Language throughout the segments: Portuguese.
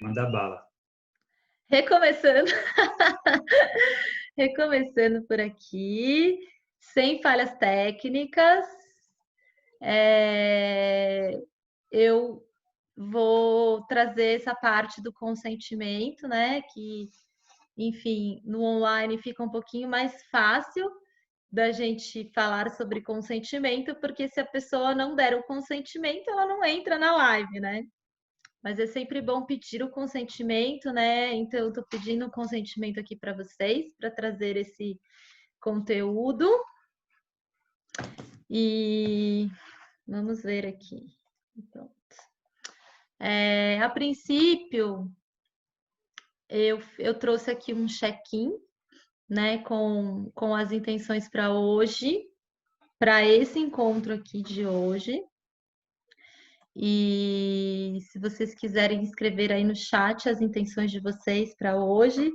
Manda bala. Recomeçando, recomeçando por aqui, sem falhas técnicas. Eu vou trazer essa parte do consentimento, né? Que, enfim, no online fica um pouquinho mais fácil da gente falar sobre consentimento, porque se a pessoa não der o consentimento, ela não entra na live, né? Mas é sempre bom pedir o consentimento, né? Então, eu estou pedindo o consentimento aqui para vocês, para trazer esse conteúdo. E vamos ver aqui. Pronto. A princípio, eu trouxe aqui um check-in, né? Com as intenções para hoje, para esse encontro aqui de hoje. E se vocês quiserem escrever aí no chat as intenções de vocês para hoje,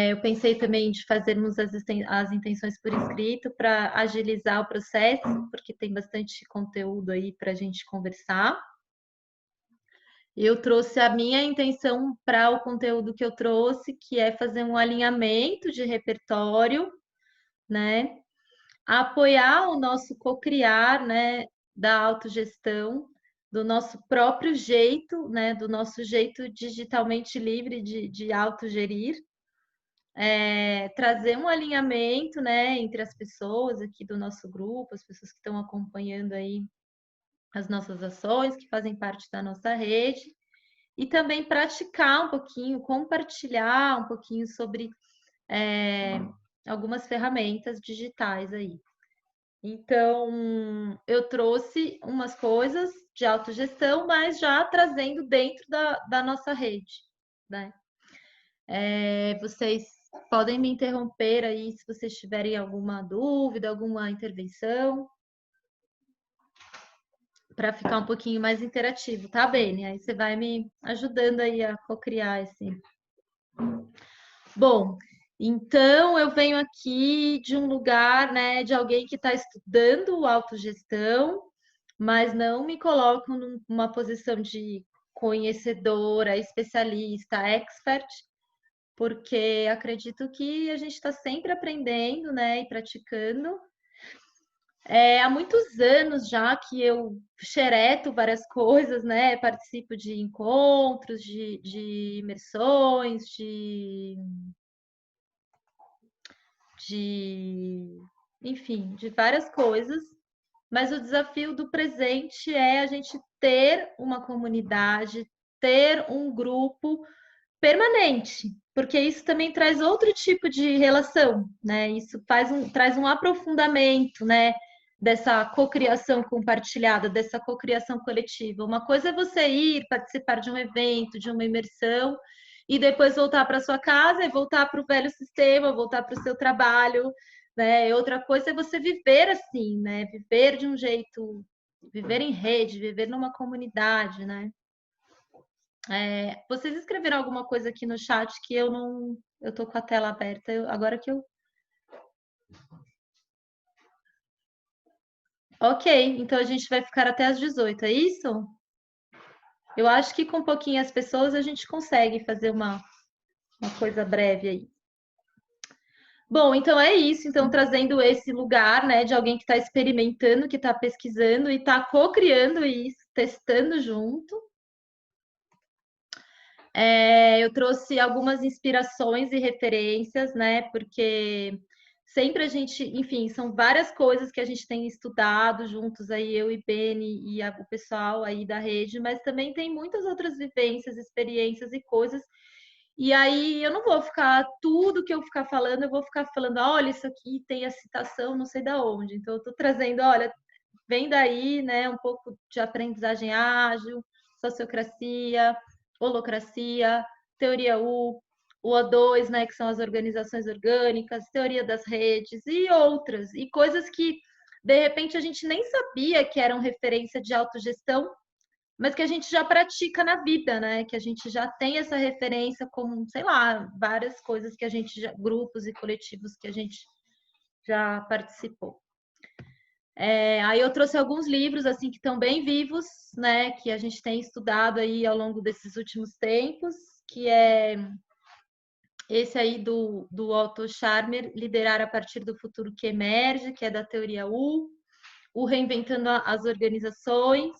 eu pensei também de fazermos as intenções por escrito para agilizar o processo, porque tem bastante conteúdo aí para a gente conversar. Eu trouxe a minha intenção para o conteúdo que eu trouxe, que é fazer um alinhamento de repertório, né? Apoiar o nosso co-criar, né? Da autogestão, do nosso próprio jeito, né? Do nosso jeito digitalmente livre de autogerir. Trazer um alinhamento, né, entre as pessoas aqui do nosso grupo, as pessoas que estão acompanhando aí as nossas ações, que fazem parte da nossa rede, e também praticar um pouquinho, compartilhar um pouquinho sobre algumas ferramentas digitais aí. Então, eu trouxe umas coisas de autogestão, mas já trazendo dentro da nossa rede, né? Vocês podem me interromper aí se vocês tiverem alguma dúvida, alguma intervenção, para ficar um pouquinho mais interativo, tá, Beni? Aí você vai me ajudando aí a co-criar esse. Bom, então eu venho aqui de um lugar, né, de alguém que está estudando autogestão, mas não me coloco numa posição de conhecedora, especialista, expert, porque acredito que a gente está sempre aprendendo, né, e praticando. Há muitos anos já que eu xereto várias coisas, né, participo de encontros, de imersões, enfim, de várias coisas, mas o desafio do presente é a gente ter uma comunidade, ter um grupo permanente, porque isso também traz outro tipo de relação, né? Isso traz um aprofundamento, né? Dessa cocriação compartilhada, dessa cocriação coletiva. Uma coisa é você ir participar de um evento, de uma imersão, e depois voltar para sua casa e voltar para o velho sistema, voltar para o seu trabalho, né? E outra coisa é você viver assim, né? Viver de um jeito, viver em rede, viver numa comunidade, né? Vocês escreveram alguma coisa aqui no chat que eu não. Eu tô com a tela aberta, agora que eu. Ok, então a gente vai ficar até às 18, é isso? Eu acho que com pouquinhas pessoas a gente consegue fazer uma coisa breve aí. Bom, então é isso. Então, trazendo esse lugar, né, de alguém que está experimentando, que está pesquisando e está co-criando isso, testando junto. Eu trouxe algumas inspirações e referências, né? Porque sempre a gente, enfim, são várias coisas que a gente tem estudado juntos aí, eu e Beni e o pessoal aí da rede, mas também tem muitas outras vivências, experiências e coisas. E aí eu não vou ficar, tudo que eu ficar falando, eu vou ficar falando, olha, isso aqui tem a citação, não sei da onde. Então, eu estou trazendo, olha, vem daí, né, um pouco de aprendizagem ágil, sociocracia, holocracia, teoria U, o O2, né, que são as organizações orgânicas, teoria das redes e outras, e coisas que de repente a gente nem sabia que eram referência de autogestão, mas que a gente já pratica na vida, né? Que a gente já tem essa referência como, sei lá, várias coisas que a gente grupos e coletivos que a gente já participou. Aí eu trouxe alguns livros assim que estão bem vivos, né? Que a gente tem estudado aí ao longo desses últimos tempos, que é esse aí do Otto Scharmer, Liderar a partir do futuro que emerge, que é da teoria U, o Reinventando as Organizações,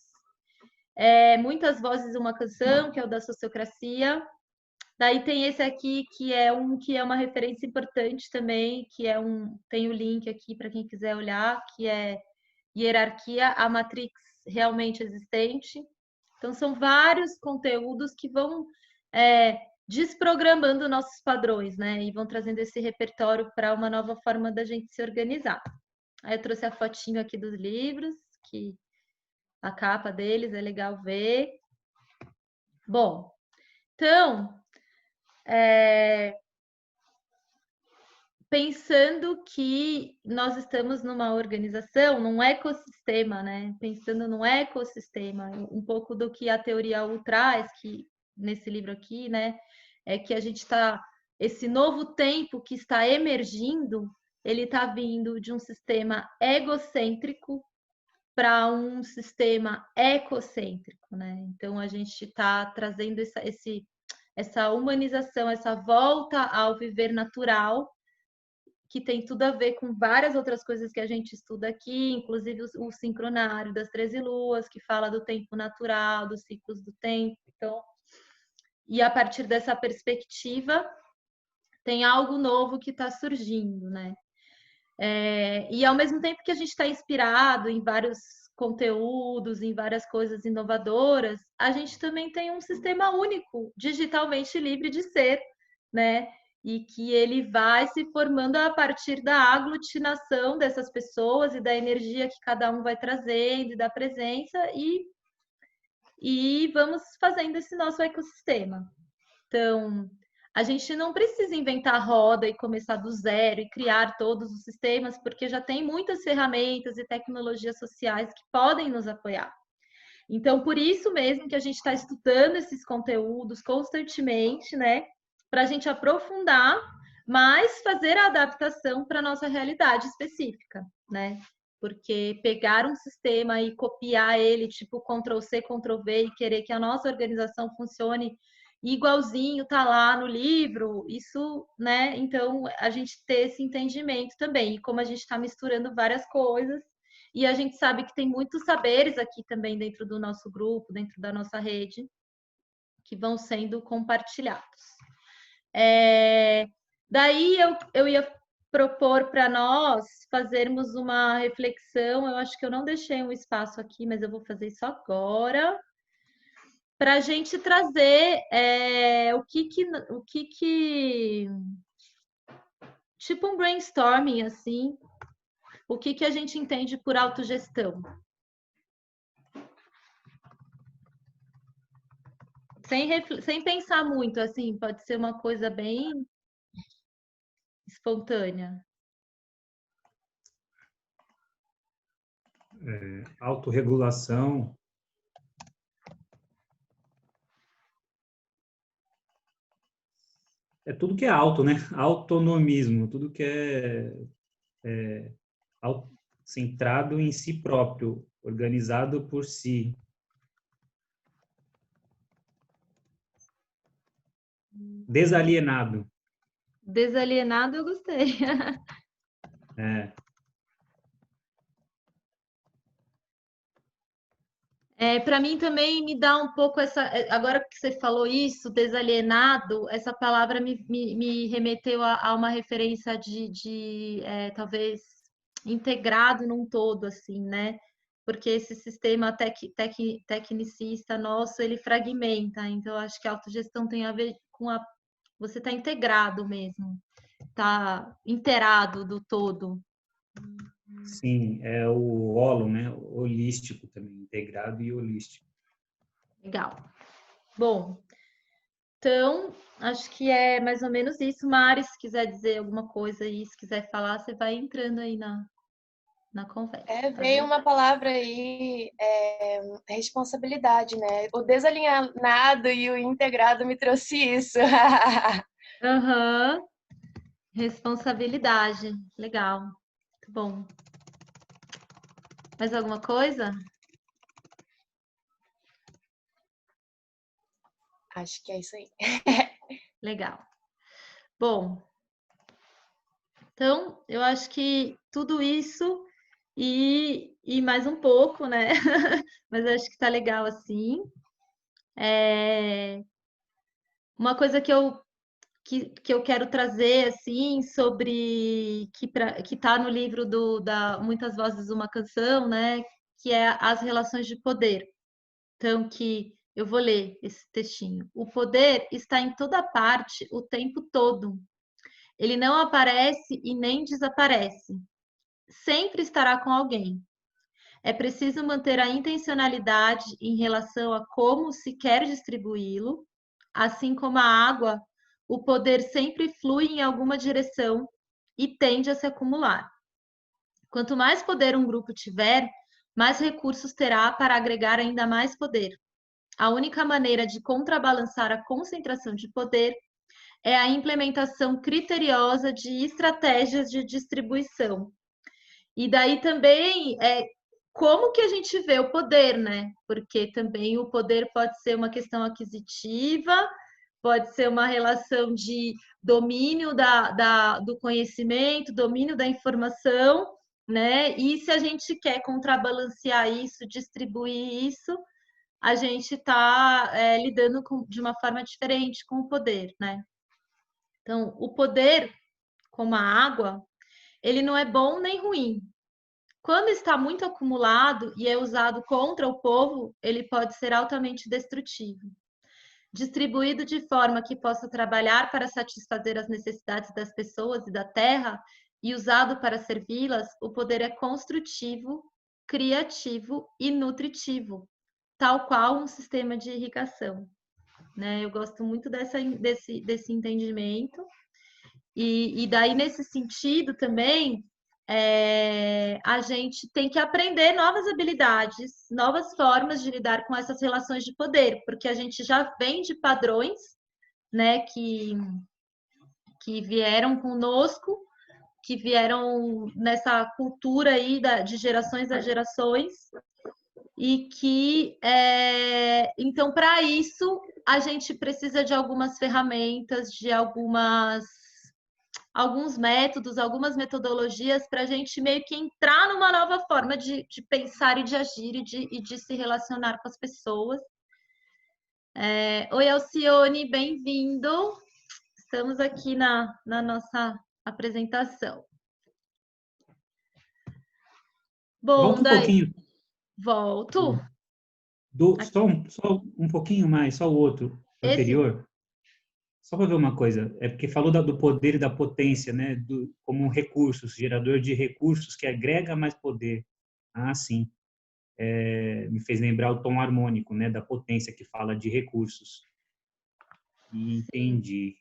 Muitas Vozes uma Canção, que é o da Sociocracia. Daí tem esse aqui que é uma referência importante também, tem o link aqui para quem quiser olhar, que é Hierarquia, a Matrix Realmente Existente. Então são vários conteúdos que vão desprogramando nossos padrões, né? E vão trazendo esse repertório para uma nova forma da gente se organizar. Aí eu trouxe a fotinho aqui dos livros, que a capa deles é legal ver. Bom, então, pensando que nós estamos numa organização, num ecossistema, né? Pensando num ecossistema, um pouco do que a teoria U traz, que nesse livro aqui, né? É que a gente está, esse novo tempo que está emergindo, ele está vindo de um sistema egocêntrico para um sistema ecocêntrico, né? Então a gente está trazendo essa humanização, essa volta ao viver natural, que tem tudo a ver com várias outras coisas que a gente estuda aqui, inclusive o sincronário das 13 luas, que fala do tempo natural, dos ciclos do tempo. Então, e a partir dessa perspectiva, tem algo novo que está surgindo, né? E ao mesmo tempo que a gente está inspirado em vários conteúdos, em várias coisas inovadoras, a gente também tem um sistema único, digitalmente livre de ser, né? E que ele vai se formando a partir da aglutinação dessas pessoas e da energia que cada um vai trazendo, e da presença, e vamos fazendo esse nosso ecossistema. Então, a gente não precisa inventar roda e começar do zero e criar todos os sistemas, porque já tem muitas ferramentas e tecnologias sociais que podem nos apoiar. Então, por isso mesmo que a gente está estudando esses conteúdos constantemente, né? Para a gente aprofundar, mas fazer a adaptação para a nossa realidade específica, né? Porque pegar um sistema e copiar ele, tipo Ctrl+C, Ctrl+V, e querer que a nossa organização funcione igualzinho, tá lá no livro, isso, né? Então, a gente ter esse entendimento também. E como a gente está misturando várias coisas, e a gente sabe que tem muitos saberes aqui também dentro do nosso grupo, dentro da nossa rede, que vão sendo compartilhados. Daí eu ia propor para nós fazermos uma reflexão. Eu acho que eu não deixei um espaço aqui, mas eu vou fazer isso agora. Para a gente trazer o que tipo um brainstorming, assim, o que a gente entende por autogestão. Sem pensar muito, assim, pode ser uma coisa bem espontânea. Autorregulação. É tudo que é auto, né? Autonomismo, tudo que é centrado em si próprio, organizado por si. Desalienado. Desalienado, eu gostei. Para mim também me dá um pouco essa. Agora que você falou isso, desalienado, essa palavra me remeteu a uma referência de talvez integrado num todo, assim, né? Porque esse sistema tecnicista nosso, ele fragmenta. Então, acho que a autogestão tem a ver com você tá integrado mesmo, tá inteirado do todo. Sim, é o holo, né? Holístico também, integrado e holístico. Legal. Bom, então, acho que é mais ou menos isso. Mari, se quiser dizer alguma coisa aí, se quiser falar, você vai entrando aí na conversa. Tá Veio bom? uma palavra aí, responsabilidade, né? O desalinhado e o integrado me trouxe isso. Aham. Responsabilidade. Legal. Muito bom. Mais alguma coisa? Acho que é isso aí. Legal. Bom, então eu acho que tudo isso e mais um pouco, né? Mas eu acho que tá legal assim. Uma coisa que eu quero trazer assim sobre que tá no livro da Muitas Vozes uma Canção, né? Que é as relações de poder. Então, que eu vou ler esse textinho. O poder está em toda parte o tempo todo. Ele não aparece e nem desaparece. Sempre estará com alguém. É preciso manter a intencionalidade em relação a como se quer distribuí-lo, assim como a água, o poder sempre flui em alguma direção e tende a se acumular. Quanto mais poder um grupo tiver, mais recursos terá para agregar ainda mais poder. A única maneira de contrabalançar a concentração de poder é a implementação criteriosa de estratégias de distribuição. E daí também como que a gente vê o poder, né? Porque também o poder pode ser uma questão aquisitiva, pode ser uma relação de domínio do conhecimento, domínio da informação, né? E se a gente quer contrabalancear isso, distribuir isso, a gente está lidando de uma forma diferente com o poder, né? Então, o poder, como a água, ele não é bom nem ruim. Quando está muito acumulado e é usado contra o povo, ele pode ser altamente destrutivo. Distribuído de forma que possa trabalhar para satisfazer as necessidades das pessoas e da terra e usado para servi-las, o poder é construtivo, criativo e nutritivo, tal qual um sistema de irrigação. Né? Eu gosto muito desse entendimento. E daí, nesse sentido também, a gente tem que aprender novas habilidades, novas formas de lidar com essas relações de poder, porque a gente já vem de padrões, né, que vieram conosco, que vieram nessa cultura aí de gerações a gerações, e que, então, para isso, a gente precisa de algumas ferramentas, de alguns métodos, algumas metodologias para a gente meio que entrar numa nova forma de pensar e de agir e de se relacionar com as pessoas. Oi, Alcione, bem-vindo. Estamos aqui na nossa apresentação. Bom, Volta um pouquinho. Volto. Só um pouquinho mais, só o outro anterior. Só para ver uma coisa, é porque falou do poder e da potência, né? Como um recurso, gerador de recursos que agrega mais poder. Ah, sim. Me fez lembrar o tom harmônico, né? Da potência que fala de recursos. Entendi.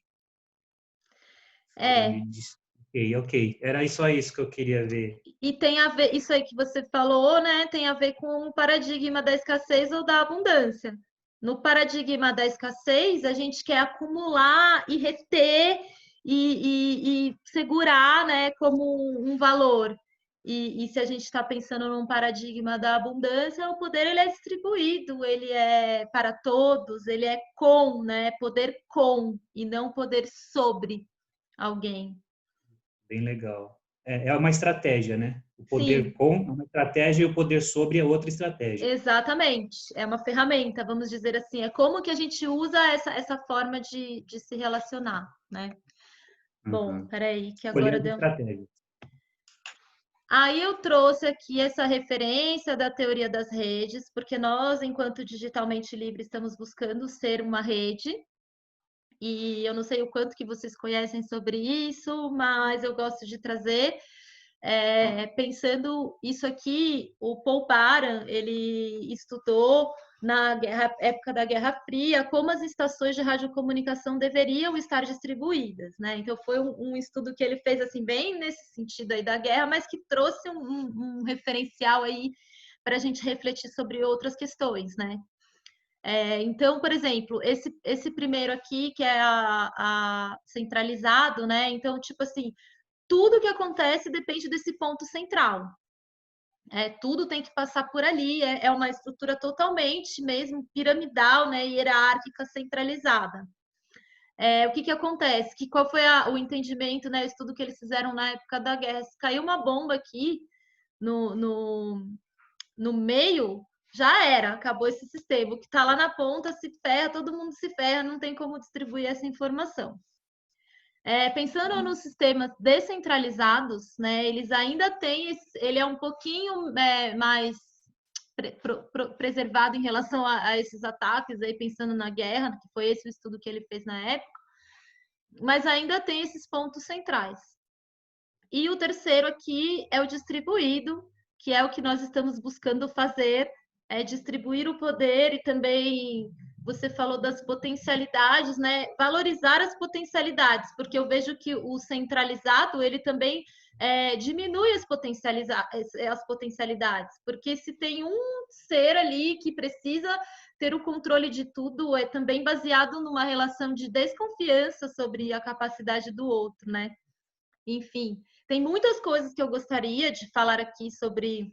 Ok. Era só isso que eu queria ver. E tem a ver, isso aí que você falou, né? Tem a ver com o paradigma da escassez ou da abundância. No paradigma da escassez, a gente quer acumular e reter e segurar, né, como um valor. E se a gente está pensando num paradigma da abundância, o poder ele é distribuído, ele é para todos, ele é com, né? Poder com e não poder sobre alguém. Bem legal. É uma estratégia, né? O poder Sim. com é uma estratégia e o poder sobre é outra estratégia. Exatamente, é uma ferramenta, vamos dizer assim, é como que a gente usa essa forma de se relacionar, né? Bom, peraí, que agora Escolhendo deu. estratégia. Aí eu trouxe aqui essa referência da teoria das redes, porque nós, enquanto digitalmente livre, estamos buscando ser uma rede. E eu não sei o quanto que vocês conhecem sobre isso, mas eu gosto de trazer. Pensando isso aqui, o Paul Baran, ele estudou na época da Guerra Fria como as estações de radiocomunicação deveriam estar distribuídas, né? Então foi um estudo que ele fez assim bem nesse sentido aí da guerra, mas que trouxe um referencial aí para a gente refletir sobre outras questões, né? Então, por exemplo, esse primeiro aqui, que é a centralizado, né? Então, tipo assim, tudo que acontece depende desse ponto central. Tudo tem que passar por ali, é uma estrutura totalmente mesmo piramidal, né, hierárquica, centralizada. O que acontece? Qual foi o entendimento, né, o estudo que eles fizeram na época da guerra? Se caiu uma bomba aqui no meio, já era, acabou esse sistema. O que está lá na ponta se ferra, todo mundo se ferra, não tem como distribuir essa informação. Pensando nos sistemas descentralizados, né, eles ainda têm, ele é um pouquinho mais preservado em relação a esses ataques, aí pensando na guerra, que foi esse o estudo que ele fez na época, mas ainda tem esses pontos centrais. E o terceiro aqui é o distribuído, que é o que nós estamos buscando fazer, distribuir o poder e também você falou das potencialidades, né? Valorizar as potencialidades, porque eu vejo que o centralizado ele também diminui as potencialidades, porque se tem um ser ali que precisa ter o controle de tudo, é também baseado numa relação de desconfiança sobre a capacidade do outro, né? Enfim, tem muitas coisas que eu gostaria de falar aqui sobre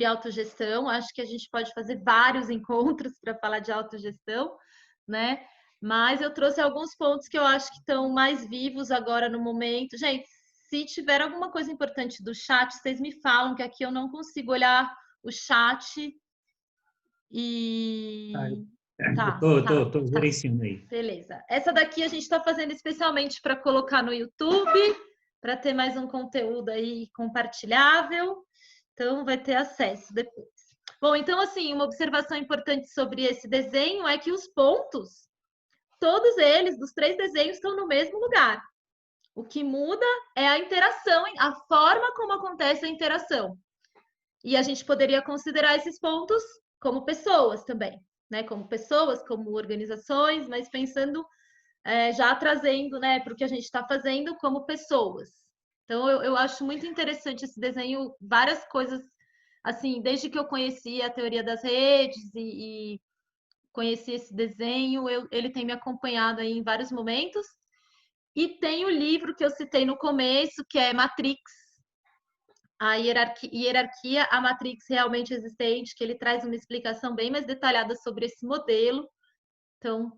autogestão. Acho que a gente pode fazer vários encontros para falar de autogestão, né? Mas eu trouxe alguns pontos que eu acho que estão mais vivos agora no momento. Gente, se tiver alguma coisa importante do chat, vocês me falam, que aqui eu não consigo olhar o chat e... Eu tô gerenciando aí. Beleza. Essa daqui a gente está fazendo especialmente para colocar no YouTube, para ter mais um conteúdo aí compartilhável. Então, vai ter acesso depois. Bom, então, assim, uma observação importante sobre esse desenho é que os pontos, todos eles, dos 3 desenhos, estão no mesmo lugar. O que muda é a interação, a forma como acontece a interação. E a gente poderia considerar esses pontos como pessoas também, né? Como pessoas, como organizações, mas pensando, já trazendo, né, para o que a gente está fazendo como pessoas. Então, eu acho muito interessante esse desenho, várias coisas, assim, desde que eu conheci a teoria das redes e conheci esse desenho, ele tem me acompanhado aí em vários momentos. E tem o livro que eu citei no começo, que é Matrix, a hierarquia, a Matrix realmente existente, que ele traz uma explicação bem mais detalhada sobre esse modelo. Então,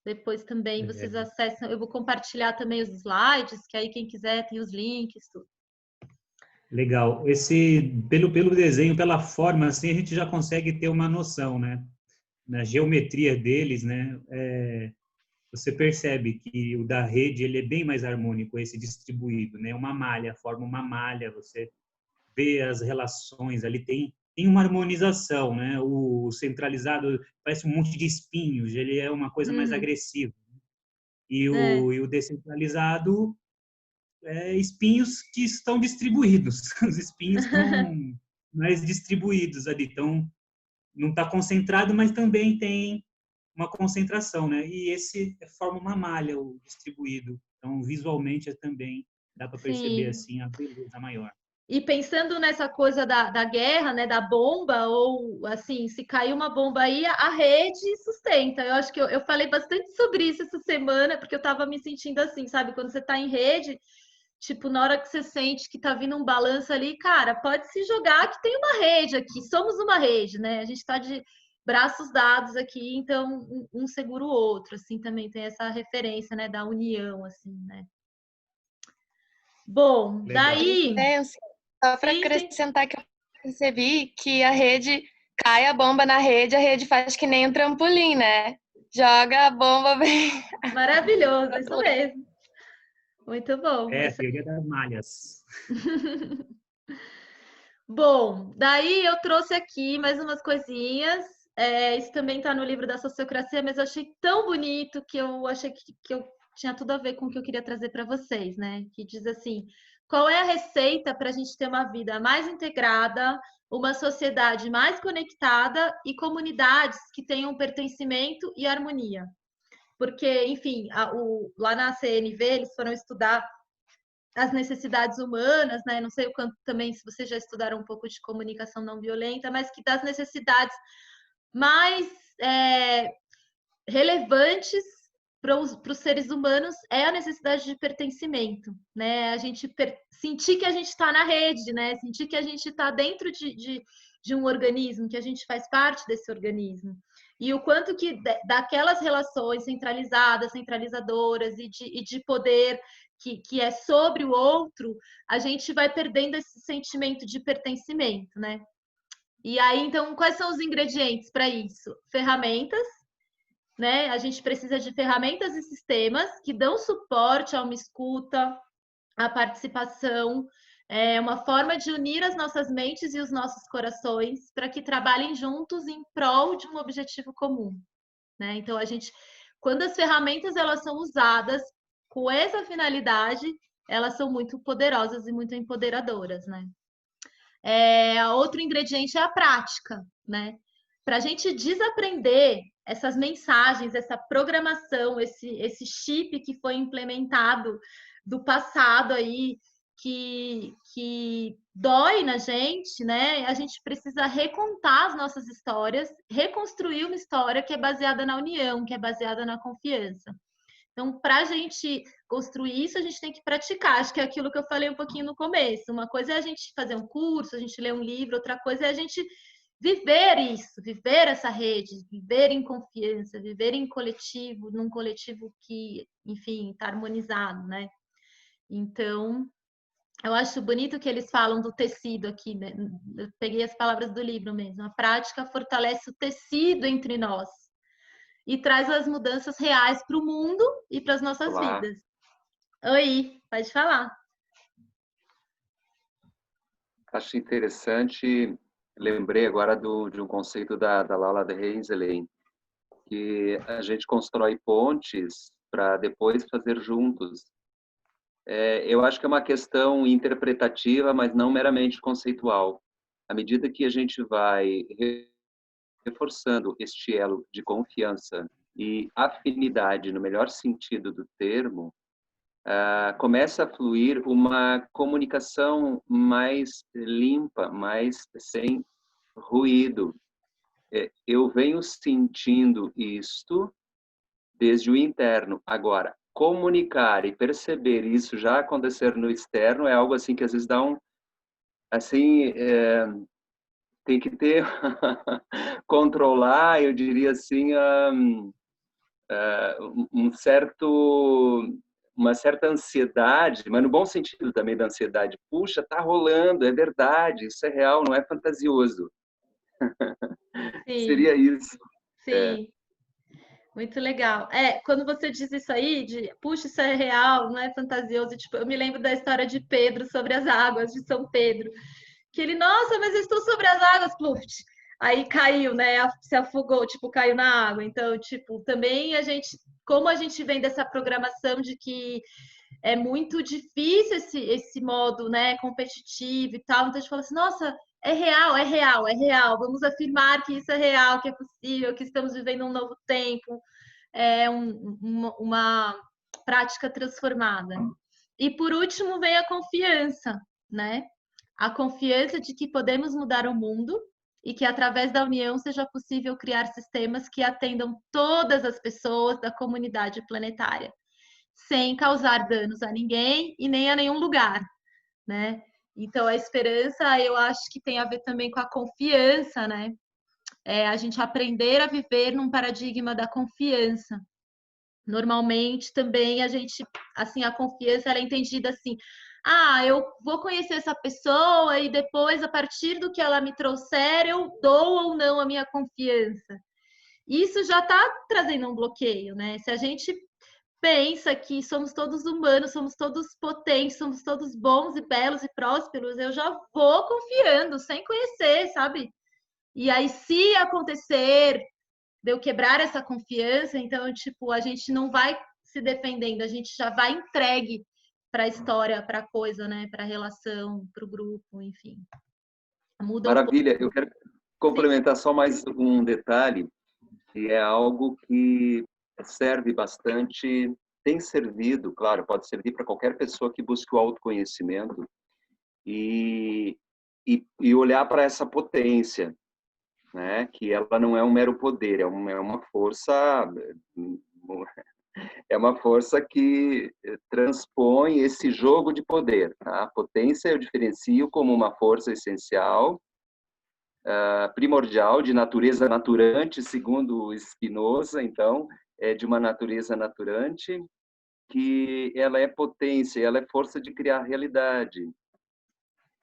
depois também vocês acessam, eu vou compartilhar também os slides, que aí quem quiser tem os links, tudo. Legal. Pelo desenho, pela forma, assim, a gente já consegue ter uma noção, né? Na geometria deles, né? Você percebe que o da rede, ele é bem mais harmônico, esse distribuído, né? Uma malha, forma uma malha, você vê as relações ali, tem uma harmonização, né? O centralizado parece um monte de espinhos, ele é uma coisa mais agressiva. E o descentralizado espinhos que estão distribuídos, os espinhos estão mais distribuídos ali, então não está concentrado, mas também tem uma concentração, né? E esse forma uma malha, o distribuído. Então, visualmente também dá para perceber assim a beleza maior. E pensando nessa coisa da guerra, né, da bomba, ou assim, se cair uma bomba aí, a rede sustenta. Eu acho que eu falei bastante sobre isso essa semana, porque eu estava me sentindo assim, sabe? Quando você está em rede, tipo, na hora que você sente que tá vindo um balanço ali, cara, pode se jogar que tem uma rede aqui, somos uma rede, né? A gente está de braços dados aqui, então um segura o outro, assim, também tem essa referência, né, da união, assim, né? Bom, Legal. daí... Só para acrescentar que eu percebi que a rede, cai a bomba na rede, a rede faz que nem um trampolim, né? Joga a bomba bem... Maravilhoso, isso mesmo. Muito bom. A teoria das malhas. Bom, daí eu trouxe aqui mais umas coisinhas. Isso também está no livro da Sociocracia, mas eu achei tão bonito que eu achei que eu tinha tudo a ver com o que eu queria trazer para vocês, né? Que diz assim: qual é a receita para a gente ter uma vida mais integrada, uma sociedade mais conectada e comunidades que tenham pertencimento e harmonia? Porque, enfim, lá na CNV eles foram estudar as necessidades humanas, né? Não sei o quanto também, se vocês já estudaram um pouco de comunicação não violenta, mas que das necessidades mais relevantes para os seres humanos é a necessidade de pertencimento, né? A gente sentir que a gente está na rede, né? Sentir que a gente está dentro de um organismo, que a gente faz parte desse organismo. E o quanto que daquelas relações centralizadas, centralizadoras e de poder que é sobre o outro, a gente vai perdendo esse sentimento de pertencimento, né? E aí, então, quais são os ingredientes para isso? Ferramentas, né? A gente precisa de ferramentas e sistemas que dão suporte a uma escuta, à participação, uma forma de unir as nossas mentes e os nossos corações para que trabalhem juntos em prol de um objetivo comum, né? Então, quando as ferramentas elas são usadas com essa finalidade, elas são muito poderosas e muito empoderadoras, né? Outro ingrediente é a prática, né? Para a gente desaprender essas mensagens, essa programação, esse chip que foi implementado do passado aí, que dói na gente, né? A gente precisa recontar as nossas histórias, reconstruir uma história que é baseada na união, que é baseada na confiança. Então, para a gente construir isso, a gente tem que praticar. Acho que é aquilo que eu falei um pouquinho no começo. Uma coisa é a gente fazer um curso, a gente ler um livro, outra coisa é a gente viver isso, viver essa rede, viver em confiança, viver em coletivo, num coletivo que, enfim, está harmonizado, né? Então, eu acho bonito que eles falam do tecido aqui, né? Eu peguei as palavras do livro mesmo. A prática fortalece o tecido entre nós e traz as mudanças reais para o mundo e para as nossas vidas. Oi, pode falar. Acho interessante, lembrei agora de um conceito da Laura Henseley, que a gente constrói pontes para depois fazer juntos. Eu acho que é uma questão interpretativa, mas não meramente conceitual. À medida que a gente vai reforçando este elo de confiança e afinidade, no melhor sentido do termo, começa a fluir uma comunicação mais limpa, mais sem ruído. Eu venho sentindo isto desde o interno. Agora, comunicar e perceber isso já acontecer no externo é algo assim que às vezes dá assim, tem que ter controlar, eu diria assim, uma certa ansiedade, mas no bom sentido também da ansiedade. Puxa, tá rolando, é verdade, isso é real, não é fantasioso. Sim. Seria isso. Sim. Muito legal. Quando você diz isso aí, puxa, isso é real, não é fantasioso. Tipo, eu me lembro da história de Pedro sobre as águas de São Pedro. Que ele, nossa, mas eu estou sobre as águas, pluft. Aí caiu, né? Se afogou, tipo, caiu na água. Então, tipo, também como a gente vem dessa programação de que é muito difícil esse modo, né, competitivo e tal. Então a gente fala assim, nossa, é real, é real, é real. Vamos afirmar que isso é real, que é possível, que estamos vivendo um novo tempo, uma prática transformada. E por último vem a confiança, né? A confiança de que podemos mudar o mundo e que através da união seja possível criar sistemas que atendam todas as pessoas da comunidade planetária, sem causar danos a ninguém e nem a nenhum lugar, né? Então, a esperança, eu acho que tem a ver também com a confiança, né? A gente aprender a viver num paradigma da confiança. Normalmente, também, a confiança ela é entendida assim, eu vou conhecer essa pessoa e depois, a partir do que ela me trouxer, eu dou ou não a minha confiança. Isso já está trazendo um bloqueio, né? Se a gente pensa que somos todos humanos, somos todos potentes, somos todos bons e belos e prósperos, eu já vou confiando, sem conhecer, sabe? E aí, se acontecer de eu quebrar essa confiança, então, tipo, a gente não vai se defendendo, a gente já vai entregue para a história, para a coisa, né? Para a relação, para o grupo, enfim. Muda Maravilha, eu quero complementar só mais um detalhe, que é algo que serve bastante, tem servido, claro, pode servir para qualquer pessoa que busque o autoconhecimento e olhar para essa potência, né? Que ela não é um mero poder, é uma força É uma força que transpõe esse jogo de poder. Tá? A potência eu diferencio como uma força essencial, primordial, de natureza naturante, segundo Spinoza, então, é de uma natureza naturante, que ela é potência, ela é força de criar realidade.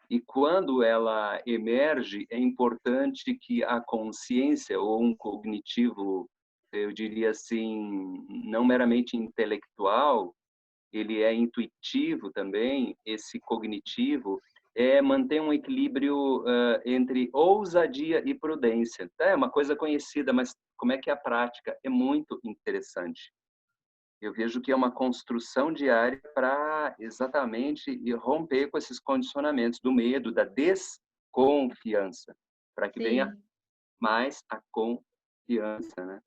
E quando ela emerge, é importante que a consciência ou um cognitivo, eu diria assim, não meramente intelectual, ele é intuitivo também, esse cognitivo, manter um equilíbrio entre ousadia e prudência. É uma coisa conhecida, mas como é que é a prática? É muito interessante. Eu vejo que é uma construção diária para exatamente romper com esses condicionamentos do medo, da desconfiança, para que venha Sim. mais a confiança, né?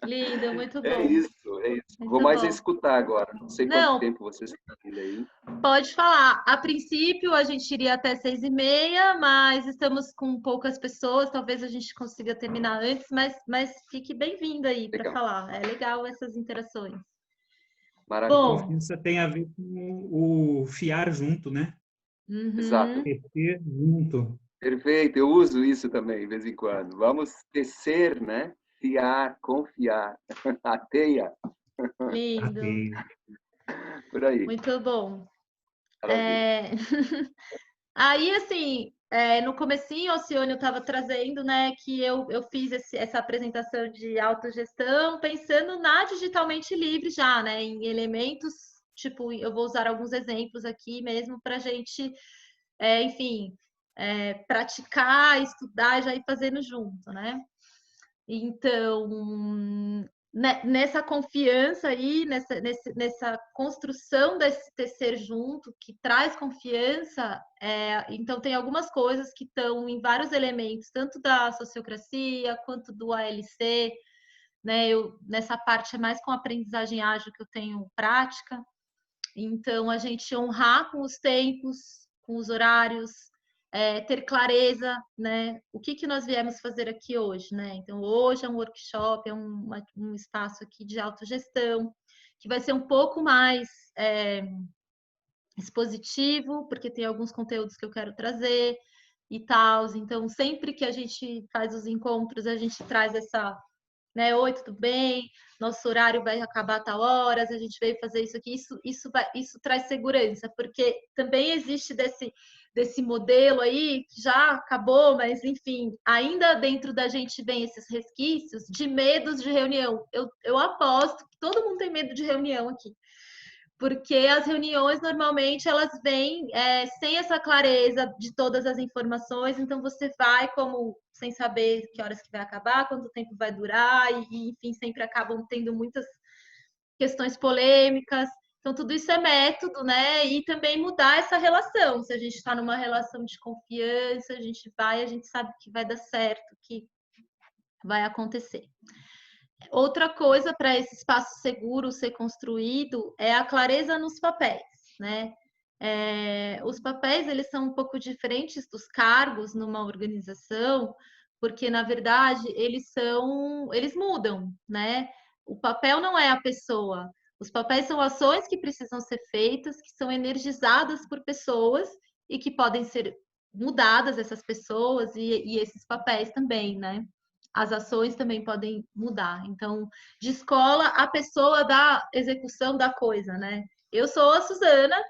Lindo, muito É bom. isso, é isso. Vou Muito mais bom. escutar agora. Não sei quanto Não, tempo vocês estão ainda aí. pode falar. A princípio, a gente iria até 6h30, mas estamos com poucas pessoas. Talvez a gente consiga terminar antes, mas fique bem-vindo aí para Legal. falar. É legal essas interações. Maravilha. Bom, Confiança tem a ver com o fiar junto, né? Exato. Tecer junto. Perfeito. Eu uso isso também, de vez em quando. Vamos tecer, né? Fiar, confiar. A teia, lindo, Ateio. por aí. muito bom. Maravilha. Aí, assim, no comecinho, o Alcione estava trazendo, né, que eu fiz essa apresentação de autogestão pensando na digitalmente livre já, né, em elementos, tipo, eu vou usar alguns exemplos aqui mesmo para a gente, enfim, praticar, estudar e já ir fazendo junto, né? Então, nessa confiança aí, nessa construção desse tecer junto, que traz confiança, então tem algumas coisas que estão em vários elementos, tanto da sociocracia quanto do ALC, né? Nessa parte é mais com aprendizagem ágil que eu tenho prática. Então, a gente honrar com os tempos, com os horários, ter clareza, né? O que nós viemos fazer aqui hoje, né? Então, hoje é um workshop, é um espaço aqui de autogestão, que vai ser um pouco mais expositivo, porque tem alguns conteúdos que eu quero trazer e tal. Então, sempre que a gente faz os encontros, a gente traz essa, né? Oi, tudo bem? Nosso horário vai acabar a tal horas, a gente veio fazer isso aqui. Isso traz segurança, porque também existe desse modelo aí, que já acabou, mas enfim, ainda dentro da gente vem esses resquícios de medos de reunião. Eu aposto que todo mundo tem medo de reunião aqui. Porque as reuniões normalmente elas vêm sem essa clareza de todas as informações, então você vai como sem saber que horas que vai acabar, quanto tempo vai durar, e enfim, sempre acabam tendo muitas questões polêmicas. Então, tudo isso é método, né? E também mudar essa relação. Se a gente está numa relação de confiança, a gente sabe que vai dar certo, que vai acontecer. Outra coisa para esse espaço seguro ser construído é a clareza nos papéis, né? Os papéis eles são um pouco diferentes dos cargos numa organização, porque na verdade eles mudam, né? O papel não é a pessoa. Os papéis são ações que precisam ser feitas, que são energizadas por pessoas e que podem ser mudadas essas pessoas e esses papéis também, né? As ações também podem mudar. Então, descola a pessoa da execução da coisa, né? Eu sou a Suzana,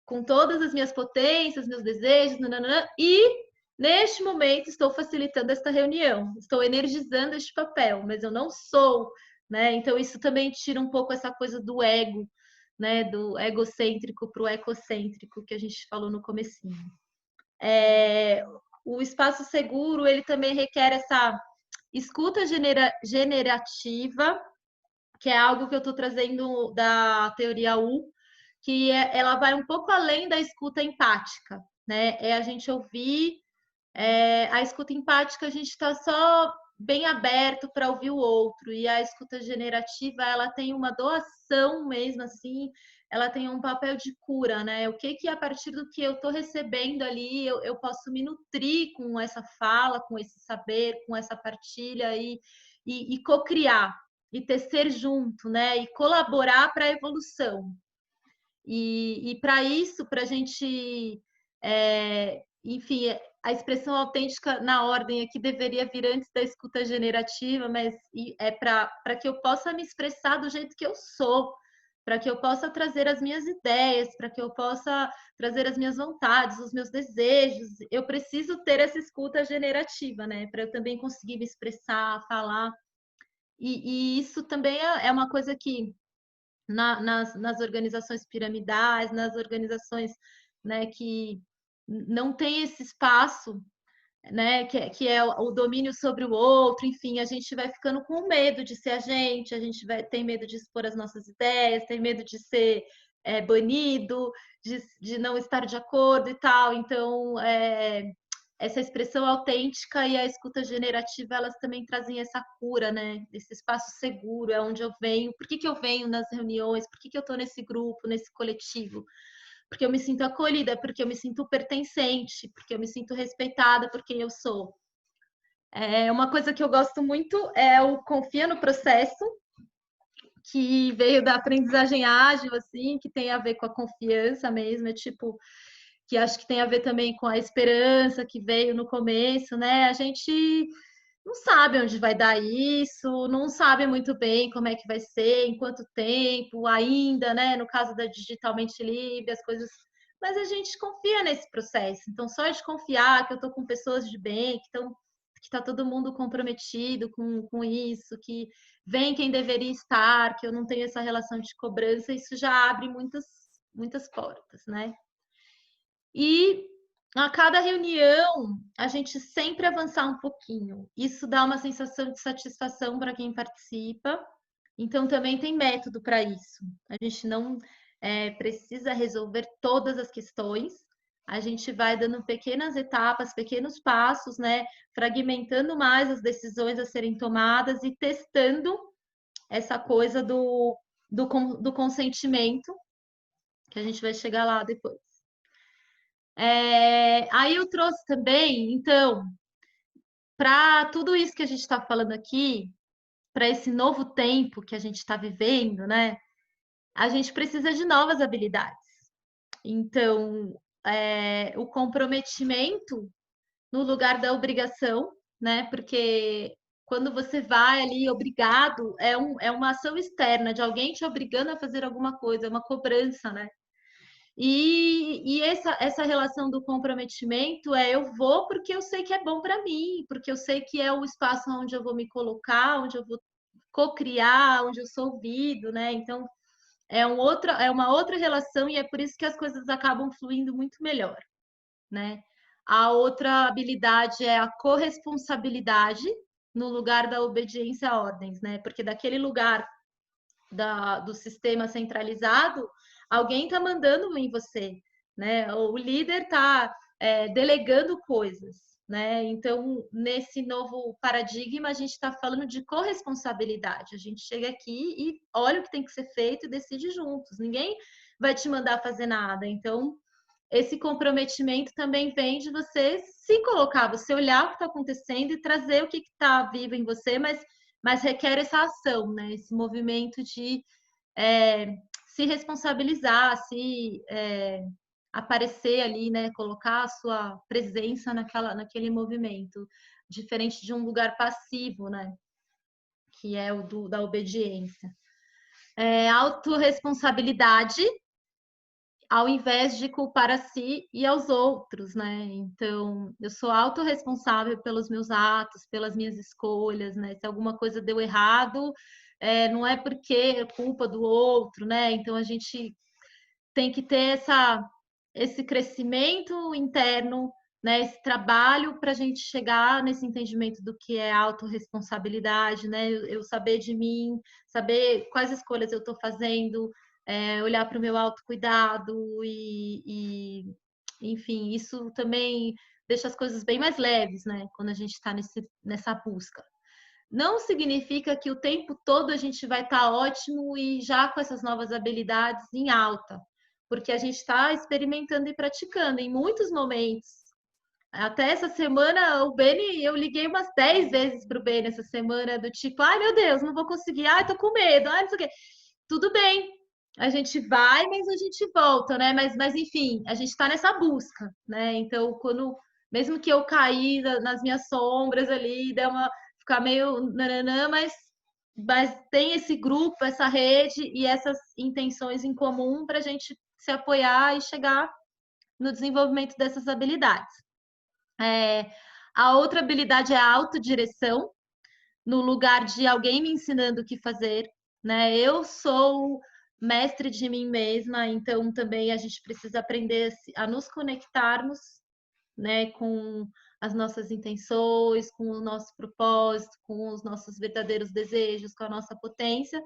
com todas as minhas potências, meus desejos, nananã, e neste momento estou facilitando esta reunião, estou energizando este papel, mas eu não sou, né? Então, isso também tira um pouco essa coisa do ego, né? Do egocêntrico para o ecocêntrico que a gente falou no comecinho. O espaço seguro, ele também requer essa escuta generativa, que é algo que eu estou trazendo da teoria U, que ela vai um pouco além da escuta empática, né? É a gente ouvir, a escuta empática a gente está só bem aberto para ouvir o outro, e a escuta generativa ela tem uma doação mesmo assim, ela tem um papel de cura, né? O que a partir do que eu estou recebendo ali eu posso me nutrir com essa fala, com esse saber, com essa partilha e co-criar, e tecer junto, né? E colaborar para a evolução. E para isso, para a gente, enfim, a expressão autêntica na ordem aqui deveria vir antes da escuta generativa, mas é para que eu possa me expressar do jeito que eu sou, para que eu possa trazer as minhas ideias, para que eu possa trazer as minhas vontades, os meus desejos. Eu preciso ter essa escuta generativa, né? Para eu também conseguir me expressar, falar. E isso também é uma coisa que nas organizações piramidais, nas organizações, né, que não tem esse espaço, né, que é o domínio sobre o outro, enfim, a gente vai ficando com medo de ser a gente tem medo de expor as nossas ideias, tem medo de ser banido, de não estar de acordo e tal. Então, essa expressão autêntica e a escuta generativa, elas também trazem essa cura, né? Esse espaço seguro, é onde eu venho. Por que eu venho nas reuniões? Por que eu estou nesse grupo, nesse coletivo? Porque eu me sinto acolhida, porque eu me sinto pertencente, porque eu me sinto respeitada por quem eu sou. Uma coisa que eu gosto muito é o confia no processo, que veio da aprendizagem ágil, assim, que tem a ver com a confiança mesmo, que acho que tem a ver também com a esperança que veio no começo, né? A gente não sabe onde vai dar isso, não sabe muito bem como é que vai ser, em quanto tempo ainda, né? No caso da Digitalmente Livre, as coisas. Mas a gente confia nesse processo. Então, só de confiar que eu estou com pessoas de bem, que está todo mundo comprometido com isso, que vem quem deveria estar, que eu não tenho essa relação de cobrança, isso já abre muitas portas, né? E a cada reunião, a gente sempre avançar um pouquinho. Isso dá uma sensação de satisfação para quem participa. Então, também tem método para isso. A gente não precisa resolver todas as questões. A gente vai dando pequenas etapas, pequenos passos, né? Fragmentando mais as decisões a serem tomadas e testando essa coisa do consentimento, que a gente vai chegar lá depois. Aí eu trouxe também, então, para tudo isso que a gente está falando aqui, para esse novo tempo que a gente está vivendo, né? A gente precisa de novas habilidades. Então, o comprometimento no lugar da obrigação, né? Porque quando você vai ali obrigado, é uma ação externa de alguém te obrigando a fazer alguma coisa, é uma cobrança, né? E essa relação do comprometimento eu vou porque eu sei que é bom para mim, porque eu sei que é o espaço onde eu vou me colocar, onde eu vou co-criar, onde eu sou ouvido, né? Então, é uma outra relação e é por isso que as coisas acabam fluindo muito melhor, né? A outra habilidade é a corresponsabilidade no lugar da obediência a ordens, né? Porque daquele lugar do sistema centralizado, alguém está mandando em você, né? O líder está delegando coisas, né? Então, nesse novo paradigma, a gente está falando de corresponsabilidade. A gente chega aqui e olha o que tem que ser feito e decide juntos. Ninguém vai te mandar fazer nada. Então, esse comprometimento também vem de você se colocar, você olhar o que está acontecendo e trazer o que está vivo em você, mas requer essa ação, né? Esse movimento de se responsabilizar, aparecer ali, né? Colocar a sua presença naquele movimento, diferente de um lugar passivo, né? Que é o da obediência. Autorresponsabilidade, ao invés de culpar a si e aos outros, né? Então, eu sou autorresponsável pelos meus atos, pelas minhas escolhas, né? Se alguma coisa deu errado, não é porque é culpa do outro, né? Então, a gente tem que ter esse crescimento interno, né? Esse trabalho para a gente chegar nesse entendimento do que é autorresponsabilidade, né? Eu saber de mim, saber quais escolhas eu estou fazendo, olhar para o meu autocuidado enfim, isso também deixa as coisas bem mais leves, né? Quando a gente está nessa busca. Não significa que o tempo todo a gente vai estar ótimo e já com essas novas habilidades em alta, porque a gente está experimentando e praticando. Em muitos momentos Até essa semana, o Beni, eu liguei umas 10 vezes pro Beni essa semana, do tipo, ai meu Deus, não vou conseguir, ai, tô com medo, ai, não sei o quê. Tudo bem, a gente vai, mas a gente volta, né? Mas enfim, a gente tá nessa busca, né? Então, mesmo que eu caí nas minhas sombras ali, deu ficar meio nananã, mas tem esse grupo, essa rede e essas intenções em comum para a gente se apoiar e chegar no desenvolvimento dessas habilidades. A outra habilidade é a autodireção, no lugar de alguém me ensinando o que fazer, né? Eu sou mestre de mim mesma, então também a gente precisa aprender a nos conectarmos, né, com as nossas intenções, com o nosso propósito, com os nossos verdadeiros desejos, com a nossa potência,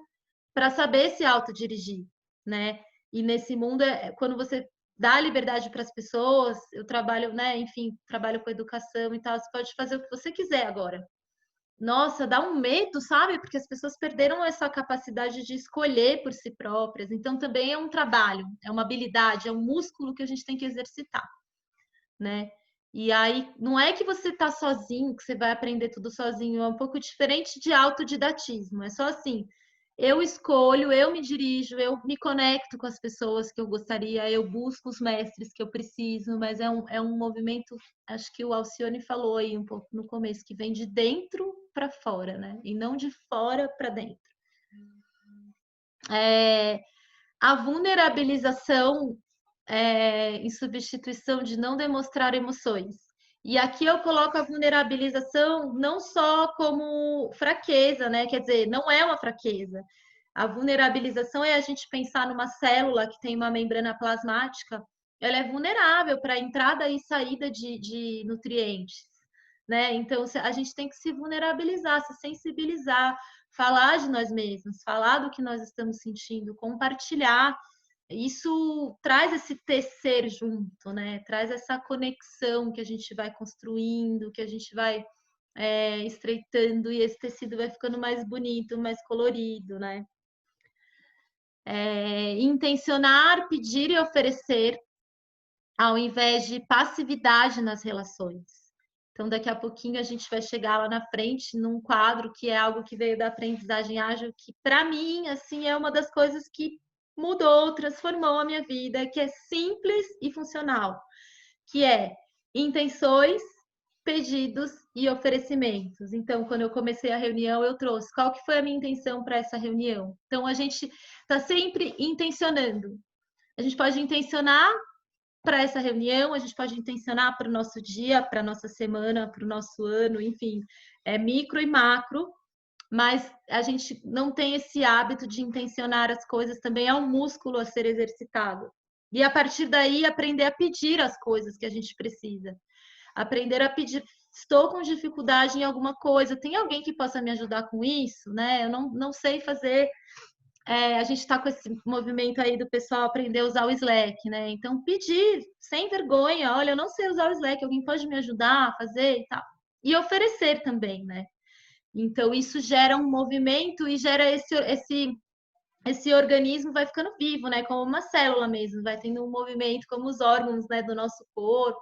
para saber se autodirigir, né? E nesse mundo, quando você dá liberdade para as pessoas, eu trabalho, né, enfim, trabalho com educação e tal, você pode fazer o que você quiser agora. Nossa, dá um medo, sabe? Porque as pessoas perderam essa capacidade de escolher por si próprias. Então, também é um trabalho, é uma habilidade, é um músculo que a gente tem que exercitar, né? E aí, não é que você tá sozinho, que você vai aprender tudo sozinho, é um pouco diferente de autodidatismo. É só assim, eu escolho, eu me dirijo, eu me conecto com as pessoas que eu gostaria, eu busco os mestres que eu preciso, mas é um movimento, acho que o Alcione falou aí um pouco no começo, que vem de dentro para fora, né? E não de fora para dentro. A vulnerabilização em substituição de não demonstrar emoções. E aqui eu coloco a vulnerabilização não só como fraqueza, né? Quer dizer, não é uma fraqueza. A vulnerabilização é a gente pensar numa célula que tem uma membrana plasmática, ela é vulnerável para entrada e saída de nutrientes, né? Então a gente tem que se vulnerabilizar, se sensibilizar, falar de nós mesmos, falar do que nós estamos sentindo, compartilhar. Isso traz esse tecer junto, né? Traz essa conexão que a gente vai construindo, que a gente vai estreitando e esse tecido vai ficando mais bonito, mais colorido, né? Intencionar, pedir e oferecer, ao invés de passividade nas relações. Então, daqui a pouquinho a gente vai chegar lá na frente num quadro que é algo que veio da aprendizagem ágil, que para mim, assim, é uma das coisas que mudou, transformou a minha vida, que é simples e funcional, que é intenções, pedidos e oferecimentos. Então, quando eu comecei a reunião, eu trouxe qual que foi a minha intenção para essa reunião. Então, a gente está sempre intencionando. A gente pode intencionar para essa reunião, a gente pode intencionar para o nosso dia, para a nossa semana, para o nosso ano, enfim, micro e macro, mas a gente não tem esse hábito de intencionar as coisas, também é um músculo a ser exercitado. E a partir daí, aprender a pedir as coisas que a gente precisa. Aprender a pedir, estou com dificuldade em alguma coisa, tem alguém que possa me ajudar com isso, né? Eu não sei fazer. A gente está com esse movimento aí do pessoal aprender a usar o Slack, né? Então, pedir sem vergonha, olha, eu não sei usar o Slack, alguém pode me ajudar a fazer e tal. E oferecer também, né? Então, isso gera um movimento e gera esse organismo vai ficando vivo, né? Como uma célula mesmo, vai tendo um movimento como os órgãos, né, do nosso corpo.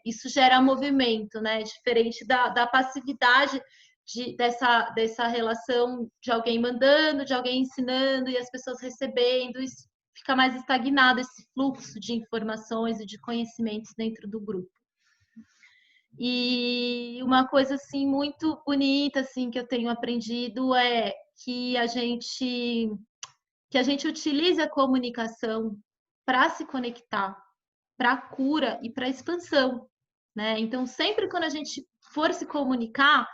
Isso gera movimento, né? Diferente da passividade dessa relação de alguém mandando, de alguém ensinando e as pessoas recebendo. Isso fica mais estagnado, esse fluxo de informações e de conhecimentos dentro do grupo. E uma coisa assim muito bonita assim que eu tenho aprendido é que a gente utilize a comunicação para se conectar, para a cura e para a expansão, né? Então, sempre quando a gente for se comunicar,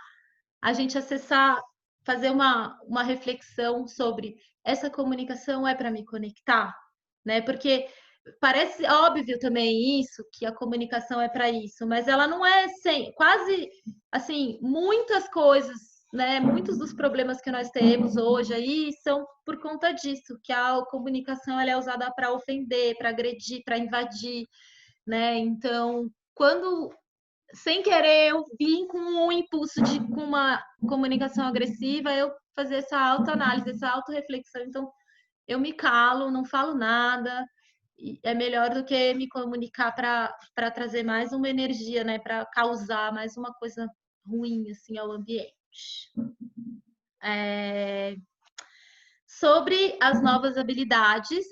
a gente acessar, fazer uma reflexão sobre essa comunicação é para me conectar, né? Porque parece óbvio também isso, que a comunicação é para isso, mas ela não é quase assim, muitas coisas, né? Muitos dos problemas que nós temos hoje aí são por conta disso, que a comunicação ela é usada para ofender, para agredir, para invadir, né? Então, quando sem querer eu vim com um impulso com uma comunicação agressiva, eu fazer essa autoanálise, essa autorreflexão. Então, eu me calo, não falo nada, é melhor do que me comunicar para trazer mais uma energia, né? Para causar mais uma coisa ruim assim ao ambiente. Sobre as novas habilidades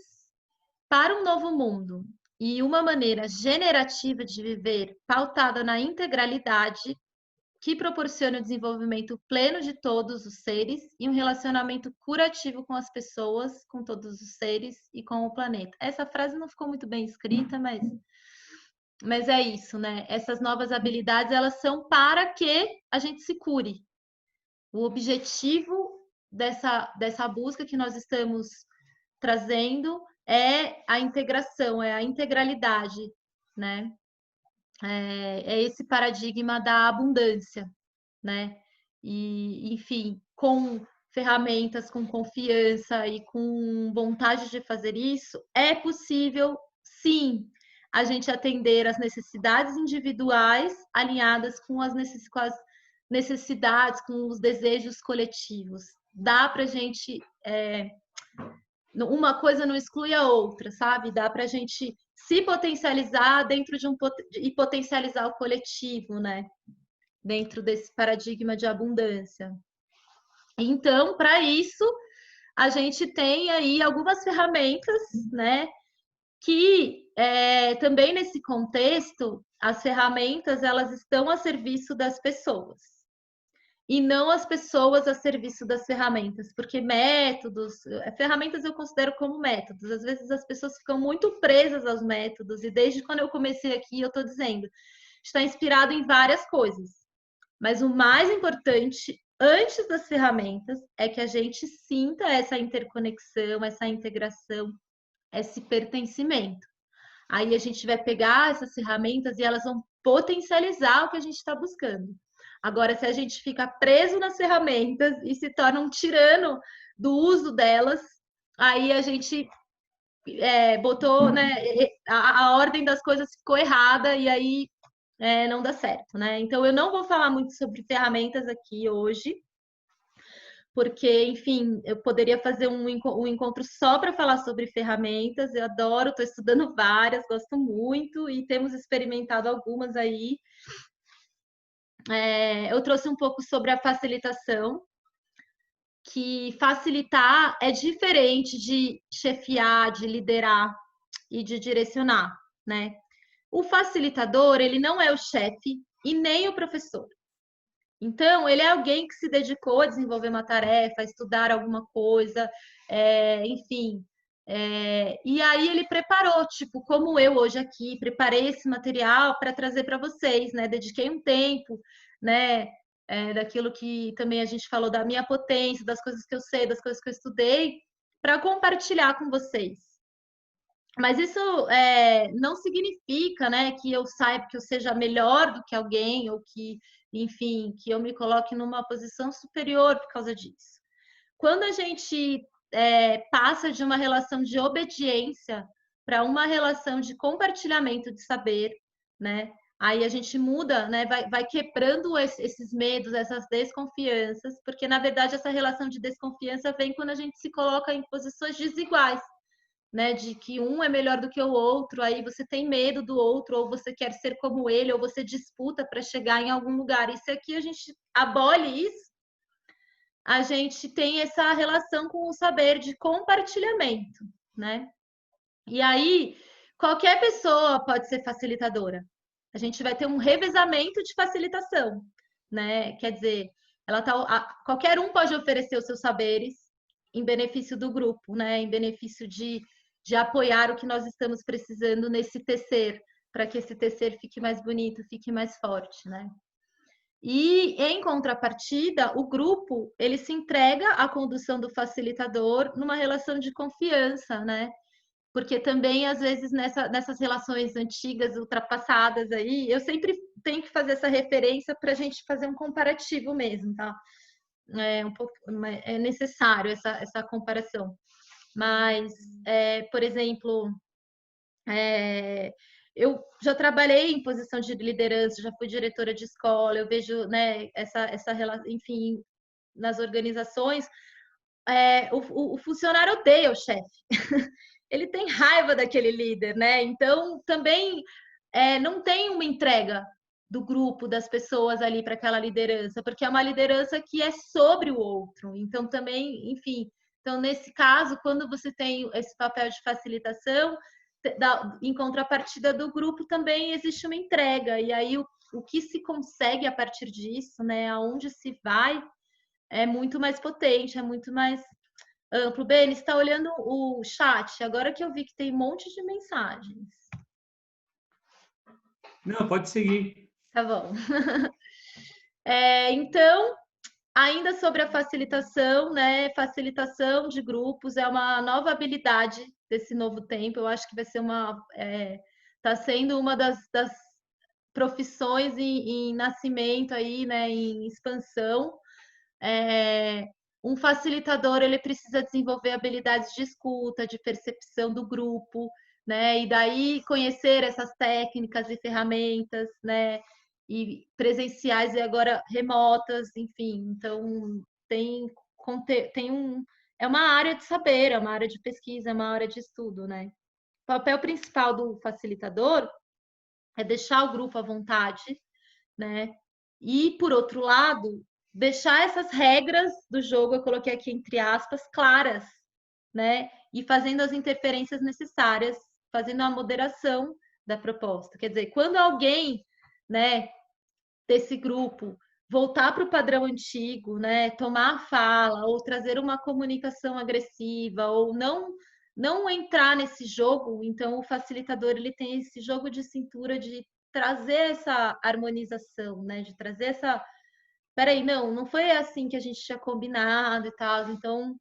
para um novo mundo e uma maneira generativa de viver pautada na integralidade que proporciona o desenvolvimento pleno de todos os seres e um relacionamento curativo com as pessoas, com todos os seres e com o planeta. Essa frase não ficou muito bem escrita, mas é isso, né? Essas novas habilidades, elas são para que a gente se cure. O objetivo dessa busca que nós estamos trazendo é a integração, é a integralidade, né? É esse paradigma da abundância, né? E, enfim, com ferramentas, com confiança e com vontade de fazer isso, é possível, sim, a gente atender às necessidades individuais alinhadas com as necessidades, com os desejos coletivos. Dá para a gente... uma coisa não exclui a outra, sabe? Dá para a gente se potencializar dentro e potencializar o coletivo, né? Dentro desse paradigma de abundância. Então, para isso, a gente tem aí algumas ferramentas, né? Que também nesse contexto, as ferramentas elas estão a serviço das pessoas. E não as pessoas a serviço das ferramentas, porque ferramentas eu considero como métodos. Às vezes as pessoas ficam muito presas aos métodos, e desde quando eu comecei aqui eu estou dizendo, está inspirado em várias coisas. Mas o mais importante, antes das ferramentas, é que a gente sinta essa interconexão, essa integração, esse pertencimento. Aí a gente vai pegar essas ferramentas e elas vão potencializar o que a gente está buscando. Agora, se a gente fica preso nas ferramentas e se torna um tirano do uso delas, aí a gente botou, né, a ordem das coisas ficou errada e aí não dá certo, né? Então, eu não vou falar muito sobre ferramentas aqui hoje, porque, enfim, eu poderia fazer um encontro só para falar sobre ferramentas. Eu adoro, estou estudando várias, gosto muito e temos experimentado algumas aí. Eu trouxe um pouco sobre a facilitação, que facilitar é diferente de chefiar, de liderar e de direcionar, né? O facilitador, ele não é o chefe e nem o professor. Então, ele é alguém que se dedicou a desenvolver uma tarefa, a estudar alguma coisa, enfim. E aí ele preparou, tipo, como eu hoje aqui, preparei esse material para trazer para vocês, né? Dediquei um tempo, né? Daquilo que também a gente falou da minha potência, das coisas que eu sei, das coisas que eu estudei, para compartilhar com vocês. Mas isso não significa, né, que eu saiba, que eu seja melhor do que alguém, ou que, enfim, que eu me coloque numa posição superior por causa disso. Quando a gente passa de uma relação de obediência para uma relação de compartilhamento de saber, né? Aí a gente muda, né? Vai quebrando esses medos, essas desconfianças, porque na verdade essa relação de desconfiança vem quando a gente se coloca em posições desiguais, né? De que um é melhor do que o outro, aí você tem medo do outro, ou você quer ser como ele, ou você disputa para chegar em algum lugar. E se aqui a gente abole isso, a gente tem essa relação com o saber de compartilhamento, né? E aí, qualquer pessoa pode ser facilitadora. A gente vai ter um revezamento de facilitação, né? Quer dizer, qualquer um pode oferecer os seus saberes em benefício do grupo, né? Em benefício de apoiar o que nós estamos precisando nesse tecer, para que esse tecer fique mais bonito, fique mais forte, né? E, em contrapartida, o grupo, ele se entrega à condução do facilitador numa relação de confiança, né? Porque também, às vezes, nessas relações antigas, ultrapassadas aí, eu sempre tenho que fazer essa referência para a gente fazer um comparativo mesmo, tá? É necessário essa comparação. Mas, por exemplo, eu já trabalhei em posição de liderança, já fui diretora de escola, eu vejo, né, essa relação, enfim, nas organizações, o funcionário odeia o chefe. ele tem raiva daquele líder, né? Então, também não tem uma entrega do grupo, das pessoas ali para aquela liderança, porque é uma liderança que é sobre o outro. Então, também, enfim, então, nesse caso, quando você tem esse papel de facilitação, em contrapartida do grupo também existe uma entrega, e aí o que se consegue a partir disso, né, aonde se vai, é muito mais potente, é muito mais amplo. Beni, você está olhando o chat, agora que eu vi que tem um monte de mensagens. Não, pode seguir. Tá bom. Então, ainda sobre a facilitação, né? Facilitação de grupos é uma nova habilidade desse novo tempo. Eu acho que vai ser tá sendo uma das profissões em nascimento aí, né? Em expansão. Um facilitador, ele precisa desenvolver habilidades de escuta, de percepção do grupo, né? E daí conhecer essas técnicas e ferramentas, né? E presenciais e agora remotas, enfim. Então, é uma área de saber, é uma área de pesquisa, é uma área de estudo, né? O papel principal do facilitador é deixar o grupo à vontade, né? E, por outro lado, deixar essas regras do jogo, eu coloquei aqui entre aspas, claras, né? E fazendo as interferências necessárias, fazendo a moderação da proposta. Quer dizer, quando alguém, né, desse grupo voltar para o padrão antigo, né, tomar a fala ou trazer uma comunicação agressiva ou não entrar nesse jogo, então o facilitador ele tem esse jogo de cintura de trazer essa harmonização, né, de trazer essa peraí, não foi assim que a gente tinha combinado e tal. Então,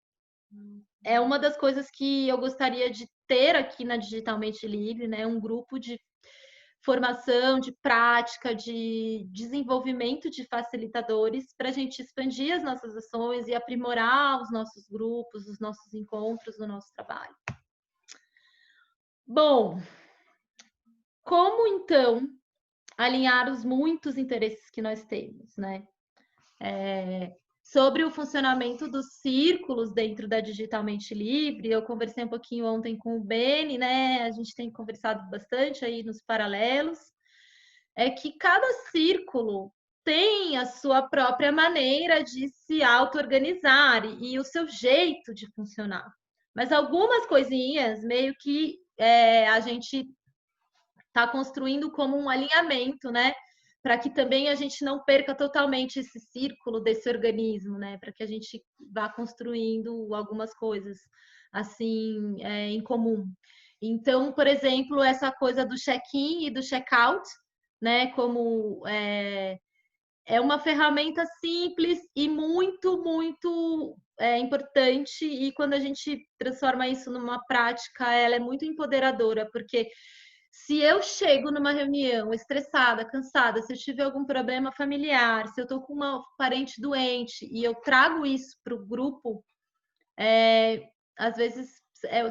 é uma das coisas que eu gostaria de ter aqui na Digitalmente Livre, né? Um grupo de formação, de prática, de desenvolvimento de facilitadores para a gente expandir as nossas ações e aprimorar os nossos grupos, os nossos encontros, o nosso trabalho. Bom, como então alinhar os muitos interesses que nós temos, né? Sobre o funcionamento dos círculos dentro da Digitalmente Livre, eu conversei um pouquinho ontem com o Beni, né? A gente tem conversado bastante aí nos paralelos. É que cada círculo tem a sua própria maneira de se auto-organizar e o seu jeito de funcionar. Mas algumas coisinhas meio que a gente está construindo como um alinhamento, né? Para que também a gente não perca totalmente esse círculo desse organismo, né? Para que a gente vá construindo algumas coisas assim em comum. Então, por exemplo, essa coisa do check-in e do check-out, né? Como é uma ferramenta simples e muito, muito importante. E quando a gente transforma isso numa prática, ela é muito empoderadora, porque se eu chego numa reunião estressada, cansada, se eu tiver algum problema familiar, se eu estou com uma parente doente e eu trago isso para o grupo, às vezes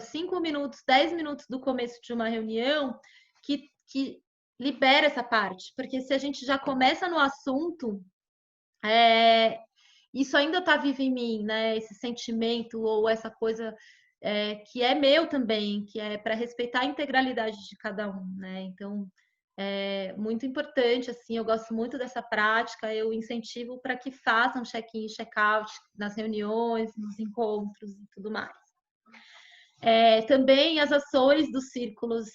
5 minutos, 10 minutos do começo de uma reunião que libera essa parte. Porque se a gente já começa no assunto, isso ainda está vivo em mim, né? Esse sentimento ou essa coisa que é meu também, que é para respeitar a integralidade de cada um, né? Então, é muito importante, assim, eu gosto muito dessa prática, eu incentivo para que façam check-in e check-out nas reuniões, nos encontros e tudo mais. Também as ações dos círculos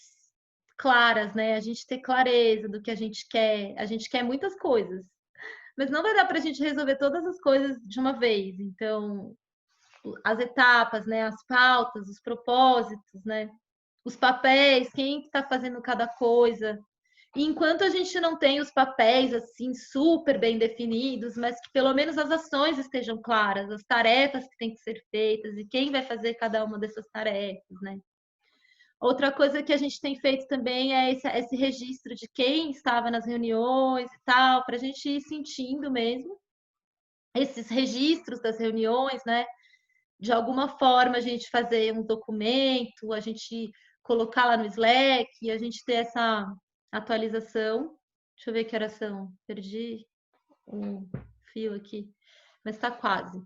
claras, né? A gente ter clareza do que a gente quer muitas coisas, mas não vai dar para a gente resolver todas as coisas de uma vez. Então, as etapas, né? As pautas, os propósitos, né? Os papéis, quem está fazendo cada coisa. E enquanto a gente não tem os papéis assim super bem definidos, mas que pelo menos as ações estejam claras, as tarefas que têm que ser feitas e quem vai fazer cada uma dessas tarefas, né? Outra coisa que a gente tem feito também é esse registro de quem estava nas reuniões e tal, para a gente ir sentindo mesmo esses registros das reuniões, né? De alguma forma a gente fazer um documento, a gente colocar lá no Slack, e a gente ter essa atualização. Deixa eu ver que horas são. Perdi o fio aqui, mas está quase.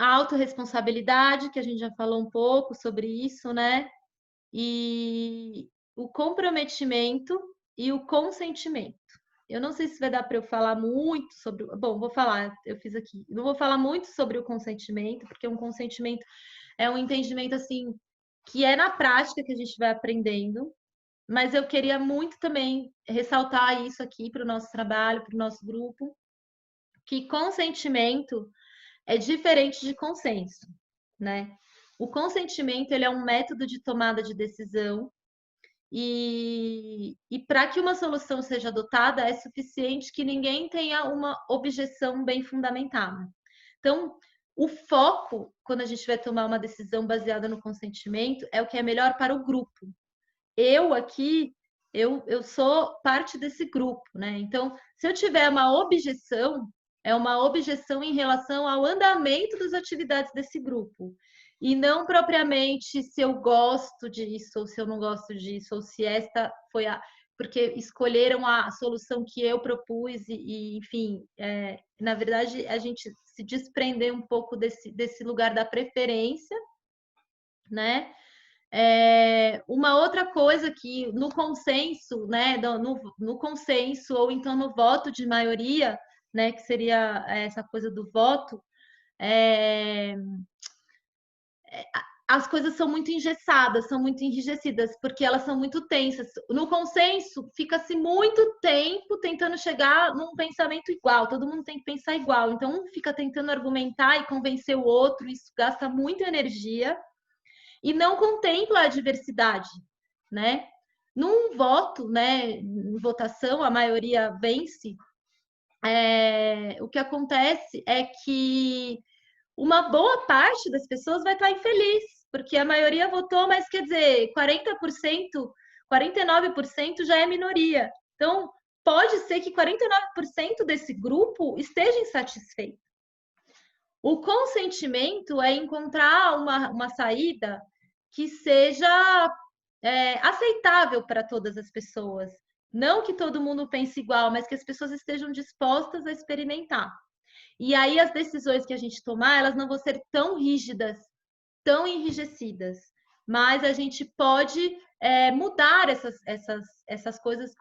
a autorresponsabilidade, que a gente já falou um pouco sobre isso, né? E o comprometimento e o consentimento. Eu não sei se vai dar para eu falar muito sobre... Bom, vou falar, eu fiz aqui. Não vou falar muito sobre o consentimento, porque um consentimento é um entendimento, assim, que é na prática que a gente vai aprendendo, mas eu queria muito também ressaltar isso aqui para o nosso trabalho, para o nosso grupo, que consentimento é diferente de consenso, né? O consentimento, ele é um método de tomada de decisão e para que uma solução seja adotada, é suficiente que ninguém tenha uma objeção bem fundamentada. Então, o foco, quando a gente vai tomar uma decisão baseada no consentimento, é o que é melhor para o grupo. Eu aqui, eu sou parte desse grupo, né? Então, se eu tiver uma objeção, é uma objeção em relação ao andamento das atividades desse grupo. E não propriamente se eu gosto disso, ou se eu não gosto disso, ou se esta foi a... Porque escolheram a solução que eu propus e enfim, na verdade, a gente se desprender um pouco desse lugar da preferência, né? Uma outra coisa que no consenso, né, no consenso ou então no voto de maioria, né, que seria essa coisa do voto, as coisas são muito engessadas, são muito enrijecidas, porque elas são muito tensas. No consenso, fica-se muito tempo tentando chegar num pensamento igual, todo mundo tem que pensar igual, então um fica tentando argumentar e convencer o outro, isso gasta muita energia, e não contempla a diversidade, né? Num voto, né, em votação, a maioria vence, o que acontece é que uma boa parte das pessoas vai estar infeliz, porque a maioria votou, mas quer dizer, 40%, 49% já é minoria. Então, pode ser que 49% desse grupo esteja insatisfeito. O consentimento é encontrar uma saída que seja aceitável para todas as pessoas. Não que todo mundo pense igual, mas que as pessoas estejam dispostas a experimentar. E aí as decisões que a gente tomar, elas não vão ser tão rígidas, tão enrijecidas, mas a gente pode mudar essas coisas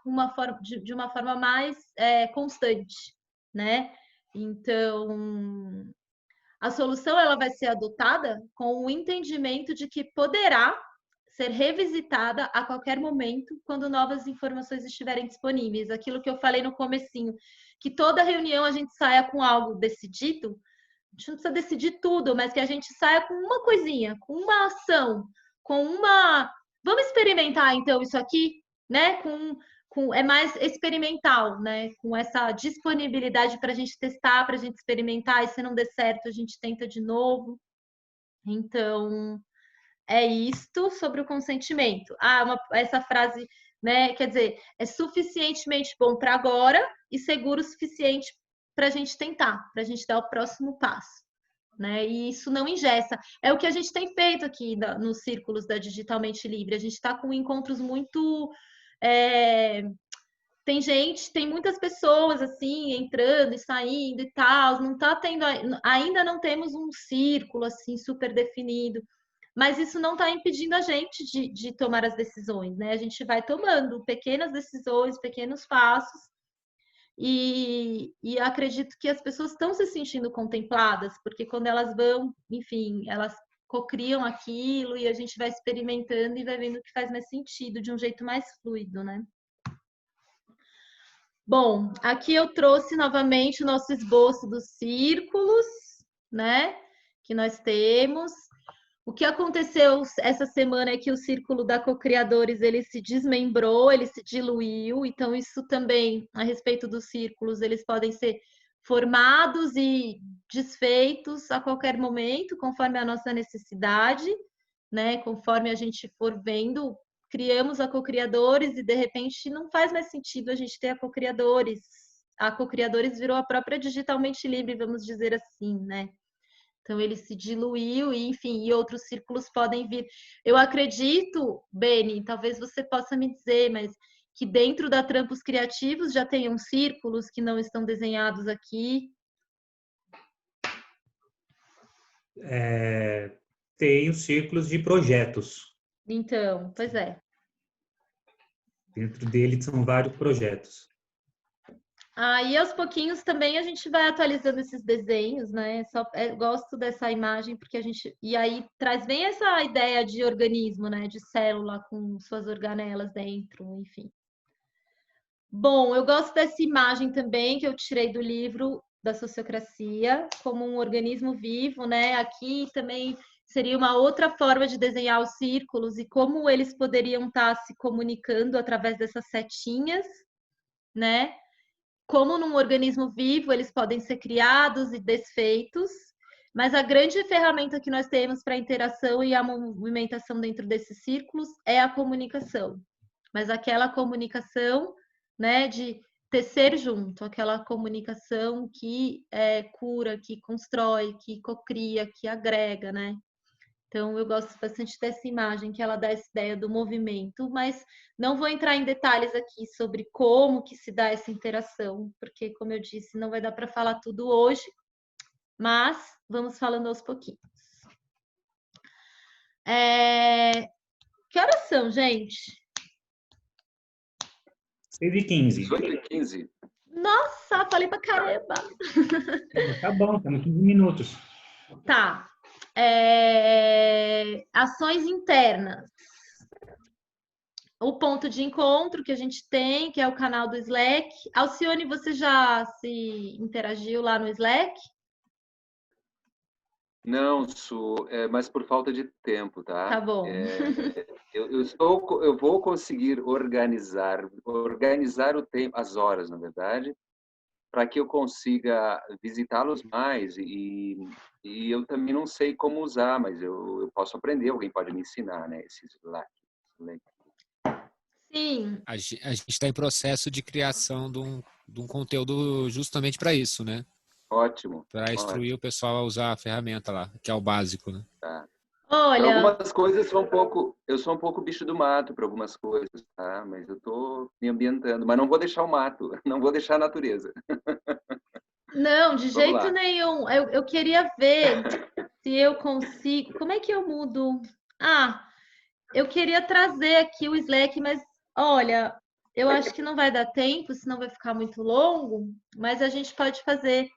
de uma forma mais constante, né? Então, a solução ela vai ser adotada com o entendimento de que poderá ser revisitada a qualquer momento quando novas informações estiverem disponíveis. Aquilo que eu falei no comecinho, que toda reunião a gente saia com algo decidido, a gente não precisa decidir tudo, mas que a gente saia com uma coisinha, com uma ação, com uma... Vamos experimentar então isso aqui, né? É mais experimental, né? Com essa disponibilidade para a gente testar, para a gente experimentar, e se não der certo, a gente tenta de novo. Então, é isto sobre o consentimento. Essa frase, né? Quer dizer, é suficientemente bom para agora e seguro o suficiente para a gente tentar, para a gente dar o próximo passo. Né? E isso não engessa. É o que a gente tem feito aqui nos círculos da Digitalmente Livre. A gente está com encontros muito... tem muitas pessoas assim entrando e saindo e tal, não tá tendo, ainda não temos um círculo assim super definido, mas isso não está impedindo a gente de tomar as decisões, né? A gente vai tomando pequenas decisões, pequenos passos, e acredito que as pessoas estão se sentindo contempladas, porque quando elas vão, enfim, elas cocriam aquilo e a gente vai experimentando e vai vendo o que faz mais sentido de um jeito mais fluido, né? Bom, aqui eu trouxe novamente o nosso esboço dos círculos, né? Que nós temos. O que aconteceu essa semana é que o círculo da Cocriadores, ele se desmembrou, ele se diluiu. Então, isso também, a respeito dos círculos, eles podem ser formados e desfeitos a qualquer momento, conforme a nossa necessidade, né? Conforme a gente for vendo, criamos a Cocriadores e, de repente, não faz mais sentido a gente ter a Cocriadores. A Cocriadores virou a própria Digitalmente Livre, vamos dizer assim, né? Então, ele se diluiu e, enfim, e outros círculos podem vir. Eu acredito, Beni, talvez você possa me dizer, mas que dentro da Trampos Criativos já tenham círculos que não estão desenhados aqui. tem os círculos de projetos. Então, pois é. Dentro dele são vários projetos. Aí, aos pouquinhos, também a gente vai atualizando esses desenhos, né? Gosto dessa imagem, porque a gente... E aí, traz bem essa ideia de organismo, né? De célula com suas organelas dentro, enfim. Bom, eu gosto dessa imagem também, que eu tirei do livro da Sociocracia, como um organismo vivo, né? Aqui também seria uma outra forma de desenhar os círculos e como eles poderiam estar se comunicando através dessas setinhas, né? Como num organismo vivo eles podem ser criados e desfeitos, mas a grande ferramenta que nós temos para a interação e a movimentação dentro desses círculos é a comunicação. Mas aquela comunicação, né, de tecer junto, aquela comunicação que cura, que constrói, que cocria, que agrega, né? Então, eu gosto bastante dessa imagem, que ela dá essa ideia do movimento, mas não vou entrar em detalhes aqui sobre como que se dá essa interação, porque, como eu disse, não vai dar para falar tudo hoje, mas vamos falando aos pouquinhos. Que horas são, gente? 6h15. 18h15. Nossa, falei pra caramba! Tá bom, estamos 15 minutos. Tá. Ações internas. O ponto de encontro que a gente tem, que é o canal do Slack. Alcione, você já se interagiu lá no Slack? Não, Su, mas por falta de tempo, tá? Tá bom. Eu vou conseguir organizar o tempo, as horas, na verdade, para que eu consiga visitá-los mais e eu também não sei como usar, mas eu posso aprender, alguém pode me ensinar, né? Esse Slack. Sim. A gente está em processo de criação de um conteúdo justamente para isso, né? Ótimo. Para instruir o pessoal a usar a ferramenta lá, que é o básico, né? Tá. Olha, algumas coisas eu sou um pouco bicho do mato para algumas coisas, tá? Mas eu tô me ambientando, mas não vou deixar o mato, não vou deixar a natureza. não, de jeito nenhum. Eu queria ver se eu consigo. Como é que eu mudo? Eu queria trazer aqui o Slack, mas olha, eu acho que não vai dar tempo, senão vai ficar muito longo, mas a gente pode fazer.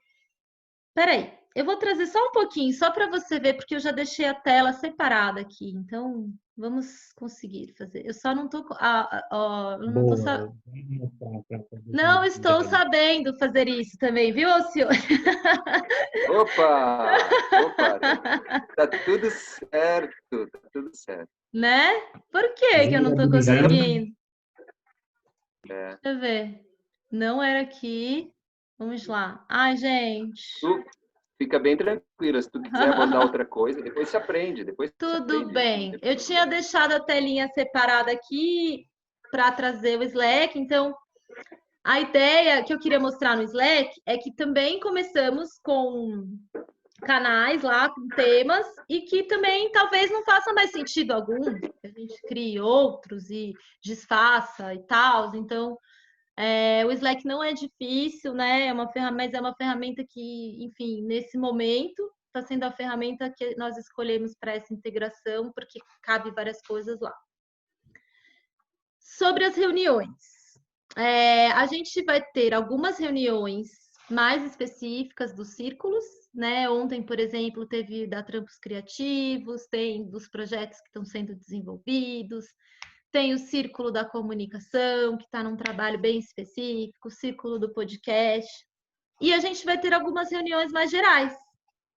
Peraí, eu vou trazer só um pouquinho, só para você ver, porque eu já deixei a tela separada aqui. Então, vamos conseguir fazer. Eu só não tô. Não estou sabendo fazer isso também, viu, Alcione? Opa! Tá tudo certo, tá tudo certo. Né? Por que que eu não tô conseguindo? Deixa eu ver. Não era aqui. Vamos lá. Ai, gente. Fica bem tranquila. Se tu quiser abordar outra coisa, depois se aprende. Tudo bem. Eu tinha deixado a telinha separada aqui para trazer o Slack. Então, a ideia que eu queria mostrar no Slack é que também começamos com canais lá, com temas, e que também talvez não faça mais sentido algum, que a gente crie outros e desfaça e tal. Então, o Slack não é difícil, né? Mas é uma ferramenta que, enfim, nesse momento está sendo a ferramenta que nós escolhemos para essa integração, porque cabe várias coisas lá. Sobre as reuniões. A gente vai ter algumas reuniões mais específicas dos círculos, né? Ontem, por exemplo, teve da Trampos Criativos, tem dos projetos que estão sendo desenvolvidos, tem o Círculo da Comunicação, que está num trabalho bem específico, o Círculo do Podcast. E a gente vai ter algumas reuniões mais gerais,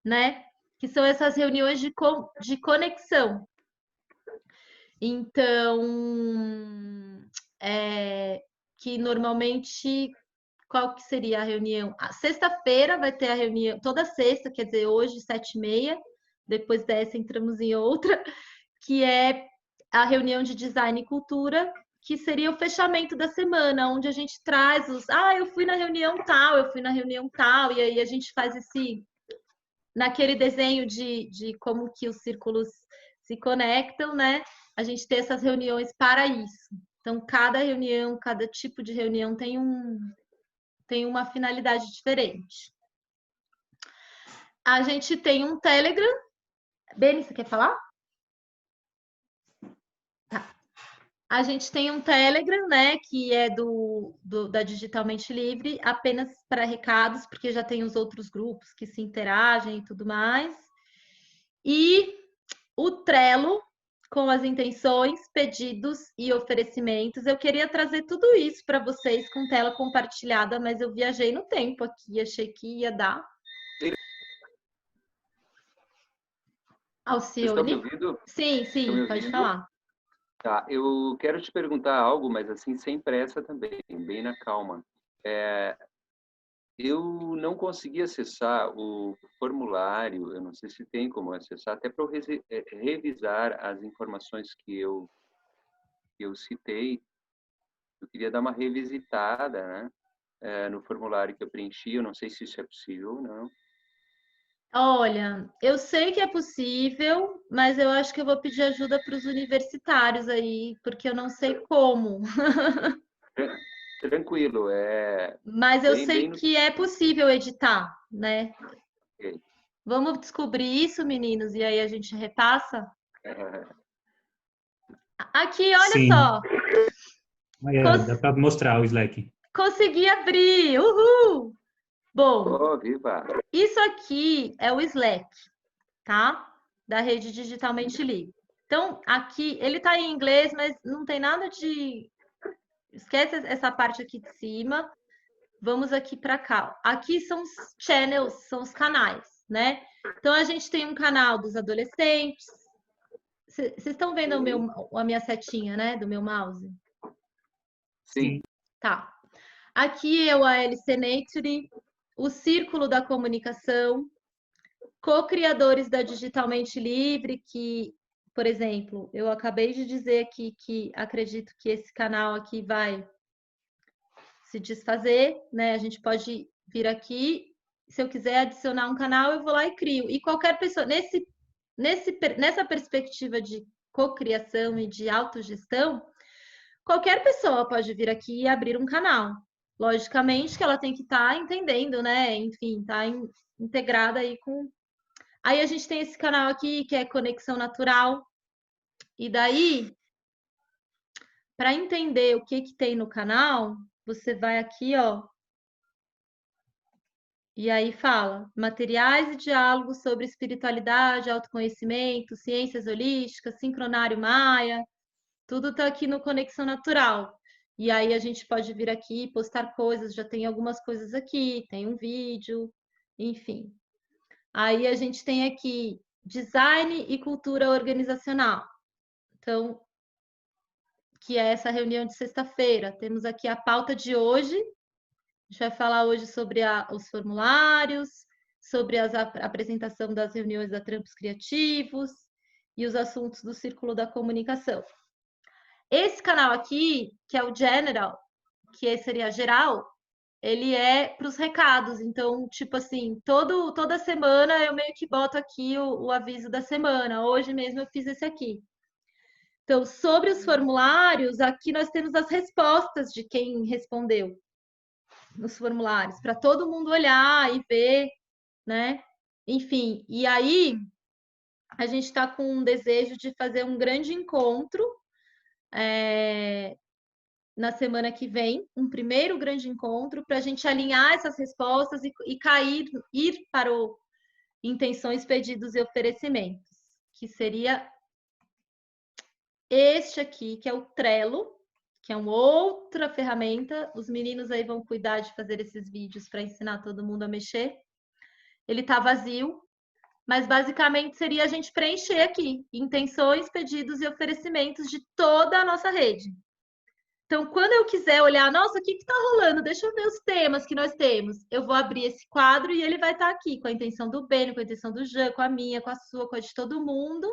né? Que são essas reuniões de conexão. Então, que normalmente, qual que seria a reunião? Sexta-feira vai ter a reunião, toda sexta, quer dizer, hoje, 7h30, depois dessa entramos em outra, que é a reunião de design e cultura, que seria o fechamento da semana, onde a gente traz eu fui na reunião tal, e aí a gente faz naquele desenho de como que os círculos se conectam, né? A gente tem essas reuniões para isso. Então, cada reunião, cada tipo de reunião tem uma finalidade diferente. A gente tem um Telegram, Beni, você quer falar? Tá. A gente tem um Telegram, né, que é da Digitalmente Livre, apenas para recados, porque já tem os outros grupos que se interagem e tudo mais. E o Trello, com as intenções, pedidos e oferecimentos. Eu queria trazer tudo isso para vocês com tela compartilhada, mas eu viajei no tempo aqui, achei que ia dar. Vocês estão me Alcione? ouvindo? Sim, Estão me pode ouvindo? falar. Tá, eu quero te perguntar algo, mas assim, sem pressa também, bem na calma. Eu não consegui acessar o formulário, eu não sei se tem como acessar, até para eu revisar as informações que eu citei. Eu queria dar uma revisitada, né, no formulário que eu preenchi, eu não sei se isso é possível ou não. Olha, eu sei que é possível, mas eu acho que eu vou pedir ajuda para os universitários aí, porque eu não sei como. Tranquilo, Mas eu bem, sei bem no... que é possível editar, né? Ok. Vamos descobrir isso, meninos, e aí a gente repassa? Aqui, olha Sim. só. Aí, dá para mostrar o Slack. Consegui abrir! Uhul! Bom, Oh, viva! isso aqui é o Slack, tá? Da rede Digitalmente Livre. Então, aqui, ele tá em inglês, mas não tem nada de... Esquece essa parte aqui de cima. Vamos aqui para cá. Aqui são os channels, são os canais, né? Então, a gente tem um canal dos adolescentes. Vocês estão vendo a minha setinha, né? Do meu mouse? Sim. Tá. Aqui é o ALC Nature, o Círculo da Comunicação, co-criadores da Digitalmente Livre, que, por exemplo, eu acabei de dizer aqui que acredito que esse canal aqui vai se desfazer, né? A gente pode vir aqui, se eu quiser adicionar um canal, eu vou lá e crio. E qualquer pessoa, nessa perspectiva de cocriação e de autogestão, qualquer pessoa pode vir aqui e abrir um canal. Logicamente que ela tem que estar entendendo, né? Enfim, tá integrada aí com. Aí a gente tem esse canal aqui que é Conexão Natural. E daí, para entender o que tem no canal, você vai aqui, ó. E aí fala materiais e diálogos sobre espiritualidade, autoconhecimento, ciências holísticas, sincronário maia, tudo tá aqui no Conexão Natural. E aí a gente pode vir aqui e postar coisas, já tem algumas coisas aqui, tem um vídeo, enfim. Aí a gente tem aqui design e cultura organizacional. Então, que é essa reunião de sexta-feira. Temos aqui a pauta de hoje. A gente vai falar hoje sobre os formulários, sobre a apresentação das reuniões da Trampos Criativos e os assuntos do Círculo da Comunicação. Esse canal aqui, que é o General, que seria geral, ele é para os recados. Então, tipo assim, toda semana eu meio que boto aqui o aviso da semana. Hoje mesmo eu fiz esse aqui. Então, sobre os formulários, aqui nós temos as respostas de quem respondeu nos formulários, para todo mundo olhar e ver, né? Enfim, e aí a gente está com um desejo de fazer um grande encontro na semana que vem, um primeiro grande encontro, para a gente alinhar essas respostas e ir para o intenções, pedidos e oferecimentos, que seria este aqui, que é o Trello, que é uma outra ferramenta. Os meninos aí vão cuidar de fazer esses vídeos para ensinar todo mundo a mexer. Ele está vazio, mas basicamente seria a gente preencher aqui intenções, pedidos e oferecimentos de toda a nossa rede. Então, quando eu quiser olhar, nossa, o que está rolando? Deixa eu ver os temas que nós temos. Eu vou abrir esse quadro e ele vai estar aqui, com a intenção do Beni, com a intenção do Jean, com a minha, com a sua, com a de todo mundo.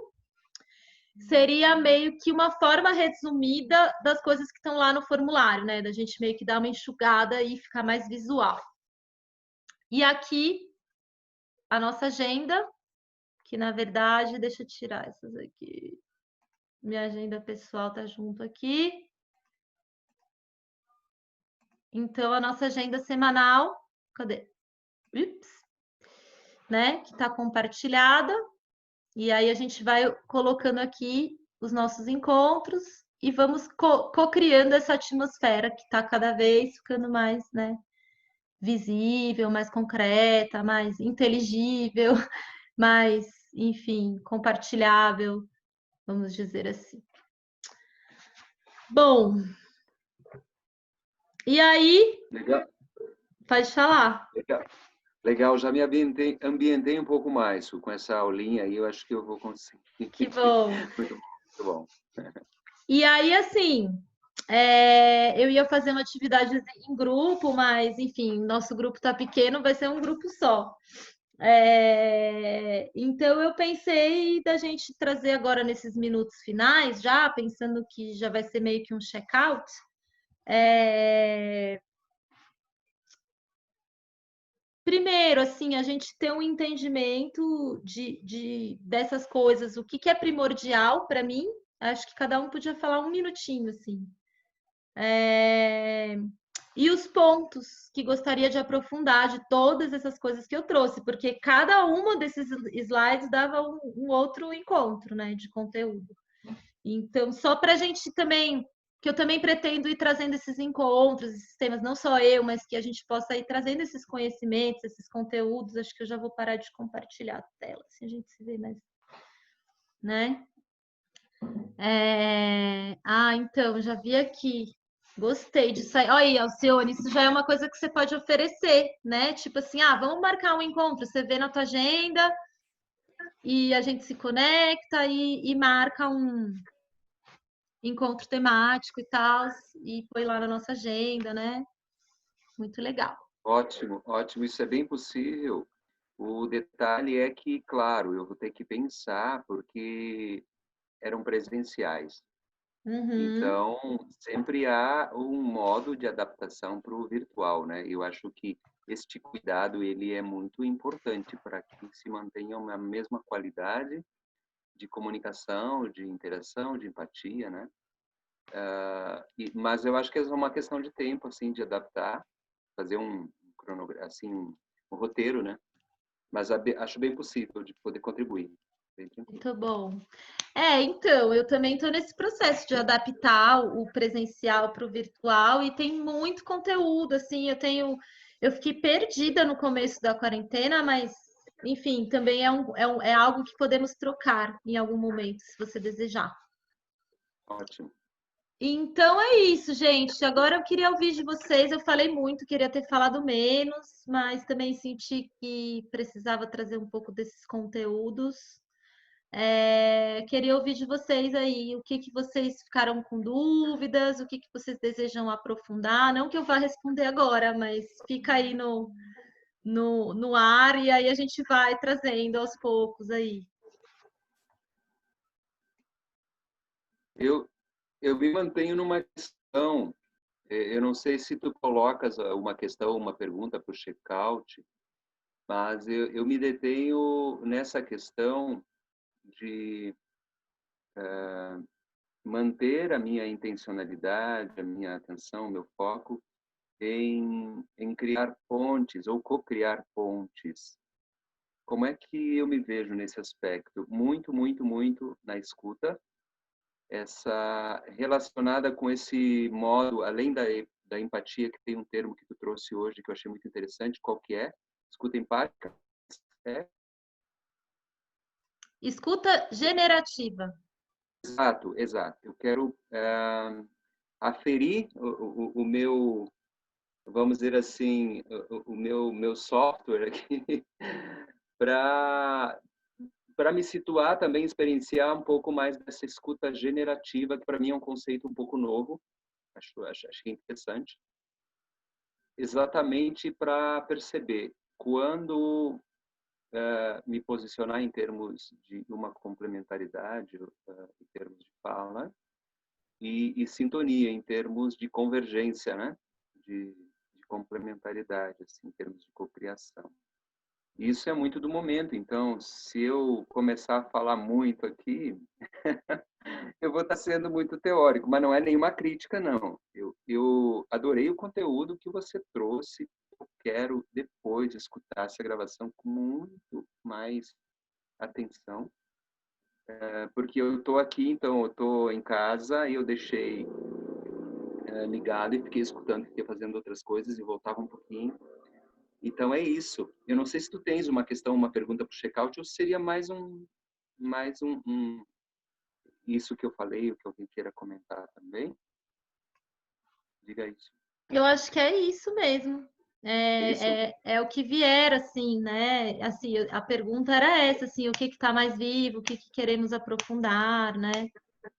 Seria meio que uma forma resumida das coisas que estão lá no formulário, né? Da gente meio que dar uma enxugada e ficar mais visual. E aqui, a nossa agenda, que na verdade, deixa eu tirar essas aqui. Minha agenda pessoal tá junto aqui. Então, a nossa agenda semanal, cadê? Ups, né? Que está compartilhada. E aí a gente vai colocando aqui os nossos encontros e vamos co-criando essa atmosfera que está cada vez ficando mais, né, visível, mais concreta, mais inteligível, mais, enfim, compartilhável, vamos dizer assim. Bom, e aí, Legal. pode falar. Legal. Legal, já me ambientei um pouco mais com essa aulinha aí, eu acho que eu vou conseguir. Que bom. Muito bom, muito bom. E aí, assim, eu ia fazer uma atividade em grupo, mas, enfim, nosso grupo está pequeno, vai ser um grupo só. Então, eu pensei da gente trazer agora nesses minutos finais, já pensando que já vai ser meio que um check-out. Primeiro, assim, a gente ter um entendimento dessas coisas, o que é primordial para mim. Acho que cada um podia falar um minutinho, assim. E os pontos que gostaria de aprofundar de todas essas coisas que eu trouxe, porque cada uma desses slides dava um outro encontro, né, de conteúdo. Então, só para a gente também, que eu também pretendo ir trazendo esses encontros, esses temas, não só eu, mas que a gente possa ir trazendo esses conhecimentos, esses conteúdos. Acho que eu já vou parar de compartilhar a tela, assim a gente se vê mais, né? Então, já vi aqui. Gostei disso aí. Olha aí, Alcione, isso já é uma coisa que você pode oferecer, né? Tipo assim, vamos marcar um encontro. Você vê na tua agenda e a gente se conecta e marca um encontro temático e tal, e põe lá na nossa agenda, né? Muito legal. Ótimo, ótimo, isso é bem possível. O detalhe é que, claro, eu vou ter que pensar, porque eram presenciais. Então, sempre há um modo de adaptação para o virtual, né? Eu acho que este cuidado ele é muito importante para que se mantenha uma mesma qualidade de comunicação, de interação, de empatia, né? Mas eu acho que é uma questão de tempo, assim, de adaptar, fazer um cronograma, assim, um roteiro, né? Mas acho bem possível de poder contribuir. Muito bom. Então, eu também estou nesse processo de adaptar o presencial para o virtual e tem muito conteúdo, assim, eu fiquei perdida no começo da quarentena, mas, enfim, também é algo que podemos trocar em algum momento, se você desejar. Ótimo. Então é isso, gente. Agora eu queria ouvir de vocês. Eu falei muito, queria ter falado menos, mas também senti que precisava trazer um pouco desses conteúdos. Queria ouvir de vocês aí o que vocês ficaram com dúvidas, o que vocês desejam aprofundar. Não que eu vá responder agora, mas fica aí no ar e aí a gente vai trazendo aos poucos aí. Eu me mantenho numa questão. Eu não sei se tu colocas uma questão, uma pergunta para o check-out, mas eu me detenho nessa questão de manter a minha intencionalidade, a minha atenção, o meu foco em criar pontes ou co-criar pontes. Como é que eu me vejo nesse aspecto? Muito, muito, muito na escuta, essa relacionada com esse modo, além da empatia, que tem um termo que tu trouxe hoje que eu achei muito interessante, qual que é? Escuta empática? Escuta generativa. Exato, exato. Eu quero aferir o meu, vamos dizer assim, o meu software aqui para me situar também, experienciar um pouco mais dessa escuta generativa, que para mim é um conceito um pouco novo, acho interessante, exatamente para perceber quando me posicionar em termos de uma complementaridade, em termos de fala, e sintonia em termos de convergência, né? De complementaridade, assim, em termos de cocriação. Isso é muito do momento, então, se eu começar a falar muito aqui, eu vou estar sendo muito teórico, mas não é nenhuma crítica, não. Eu adorei o conteúdo que você trouxe, eu quero depois escutar essa gravação com muito mais atenção porque eu estou aqui, então eu estou em casa e eu deixei ligado e fiquei escutando, fiquei fazendo outras coisas e voltava um pouquinho. Então é isso. Eu não sei se tu tens uma questão, uma pergunta para o checkout ou seria mais um isso que eu falei, o que alguém queira comentar também. Diga isso. Eu acho que é isso mesmo. Isso? É o que vier, assim, né? Assim, a pergunta era essa, assim, o que está mais vivo, o que queremos aprofundar, né?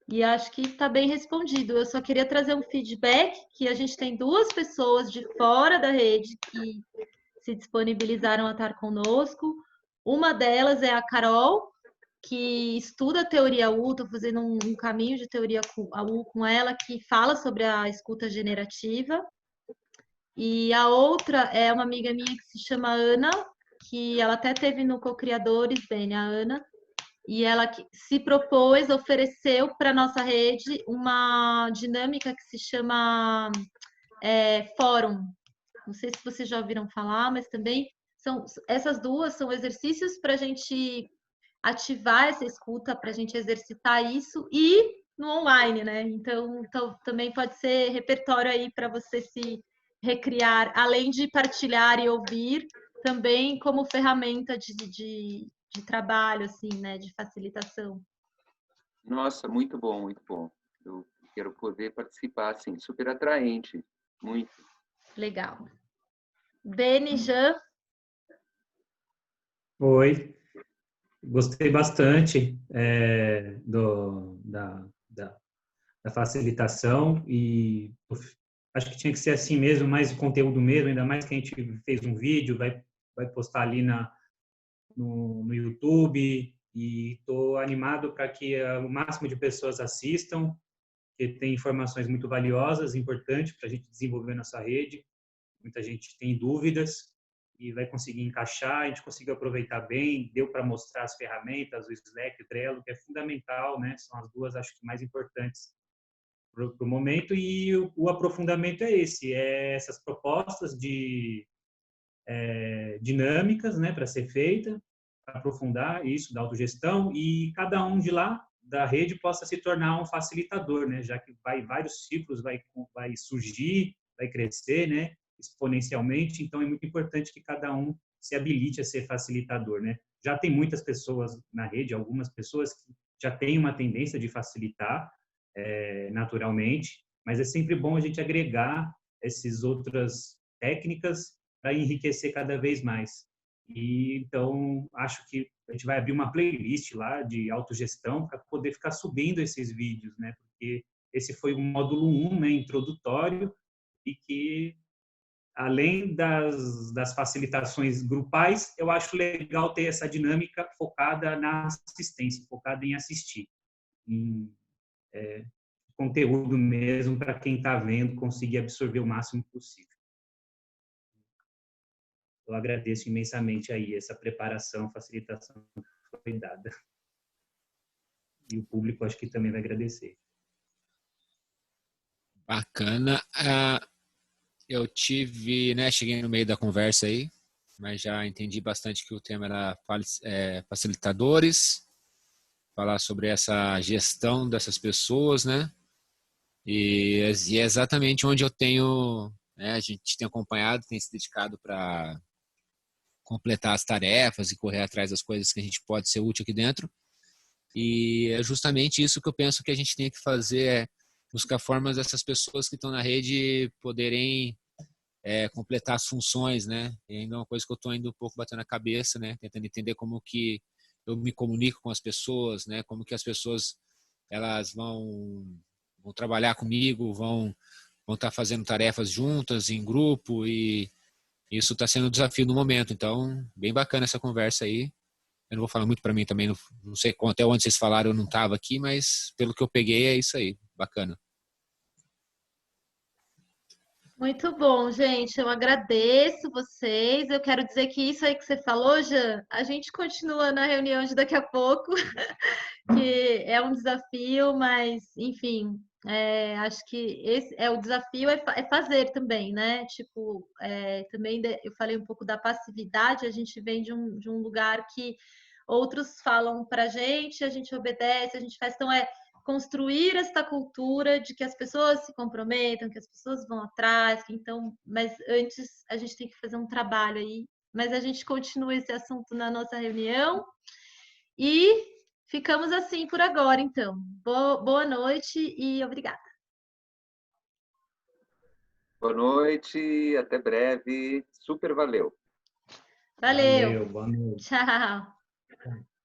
E acho que está bem respondido. Eu só queria trazer um feedback que a gente tem 2 pessoas de fora da rede que se disponibilizaram a estar conosco. Uma delas é a Carol, que estuda teoria U, estou fazendo um caminho de teoria U com ela, que fala sobre a escuta generativa. E a outra é uma amiga minha que se chama Ana, que ela até teve no Cocriadores, bem, a Ana, e ela se propôs, ofereceu para a nossa rede uma dinâmica que se chama Fórum. Não sei se vocês já ouviram falar, mas também essas 2 são exercícios para a gente ativar essa escuta, para a gente exercitar isso e no online, né? Então também pode ser repertório aí para você se recriar, além de partilhar e ouvir, também como ferramenta de trabalho, assim, né? De facilitação. Nossa, muito bom, muito bom. Eu quero poder participar, assim, super atraente, muito. Legal. Beni, Jean? Oi, gostei bastante da facilitação e acho que tinha que ser assim mesmo, mais conteúdo mesmo, ainda mais que a gente fez um vídeo, vai postar ali no YouTube e estou animado para que o máximo de pessoas assistam, que tem informações muito valiosas, importantes para a gente desenvolver nossa rede. Muita gente tem dúvidas e vai conseguir encaixar, a gente conseguiu aproveitar bem, deu para mostrar as ferramentas, o Slack, o Trello, que é fundamental, né? São as 2, acho que, mais importantes para o momento, e o aprofundamento é esse, essas propostas de dinâmicas, né, para ser feita, para aprofundar isso da autogestão, e cada um de lá da rede possa se tornar um facilitador, né, já que vários ciclos vai surgir, vai crescer, né, exponencialmente, então é muito importante que cada um se habilite a ser facilitador, né. Já tem muitas pessoas na rede, algumas pessoas que já têm uma tendência de facilitar naturalmente, mas é sempre bom a gente agregar essas outras técnicas para enriquecer cada vez mais. E então acho que a gente vai abrir uma playlist lá de autogestão para poder ficar subindo esses vídeos, né? Porque esse foi o módulo 1, né, introdutório, e que além das facilitações grupais, eu acho legal ter essa dinâmica focada na assistência, focada em assistir, em conteúdo mesmo para quem está vendo conseguir absorver o máximo possível. Eu agradeço imensamente aí essa preparação, facilitação que foi dada. E o público acho que também vai agradecer. Bacana. Eu cheguei no meio da conversa aí, mas já entendi bastante que o tema era facilitadores, falar sobre essa gestão dessas pessoas, né? E é exatamente onde eu tenho, né, a gente tem acompanhado, tem se dedicado para completar as tarefas e correr atrás das coisas que a gente pode ser útil aqui dentro. E é justamente isso que eu penso que a gente tem que fazer, buscar formas dessas pessoas que estão na rede poderem completar as funções, né? E ainda é uma coisa que eu estou indo um pouco batendo na cabeça, né? Tentando entender como que eu me comunico com as pessoas, né? Como que as pessoas elas vão trabalhar comigo, vão estar fazendo tarefas juntas, em grupo, e isso está sendo um desafio no momento. Então, bem bacana essa conversa aí. Eu não vou falar muito para mim também, não sei até onde vocês falaram, eu não estava aqui, mas pelo que eu peguei é isso aí, bacana. Muito bom, gente. Eu agradeço vocês. Eu quero dizer que isso aí que você falou, Jean, a gente continua na reunião de daqui a pouco, que é um desafio, mas, enfim, acho que esse é o desafio é fazer também, né? Tipo, também eu falei um pouco da passividade, a gente vem de um lugar que outros falam para a gente obedece, a gente faz. Então, é construir esta cultura de que as pessoas se comprometam, que as pessoas vão atrás, que então, mas antes a gente tem que fazer um trabalho aí. Mas a gente continua esse assunto na nossa reunião e ficamos assim por agora, então. Boa noite e obrigada. Boa noite, até breve. Super valeu. Valeu. Valeu, boa noite. Tchau.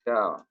Tchau.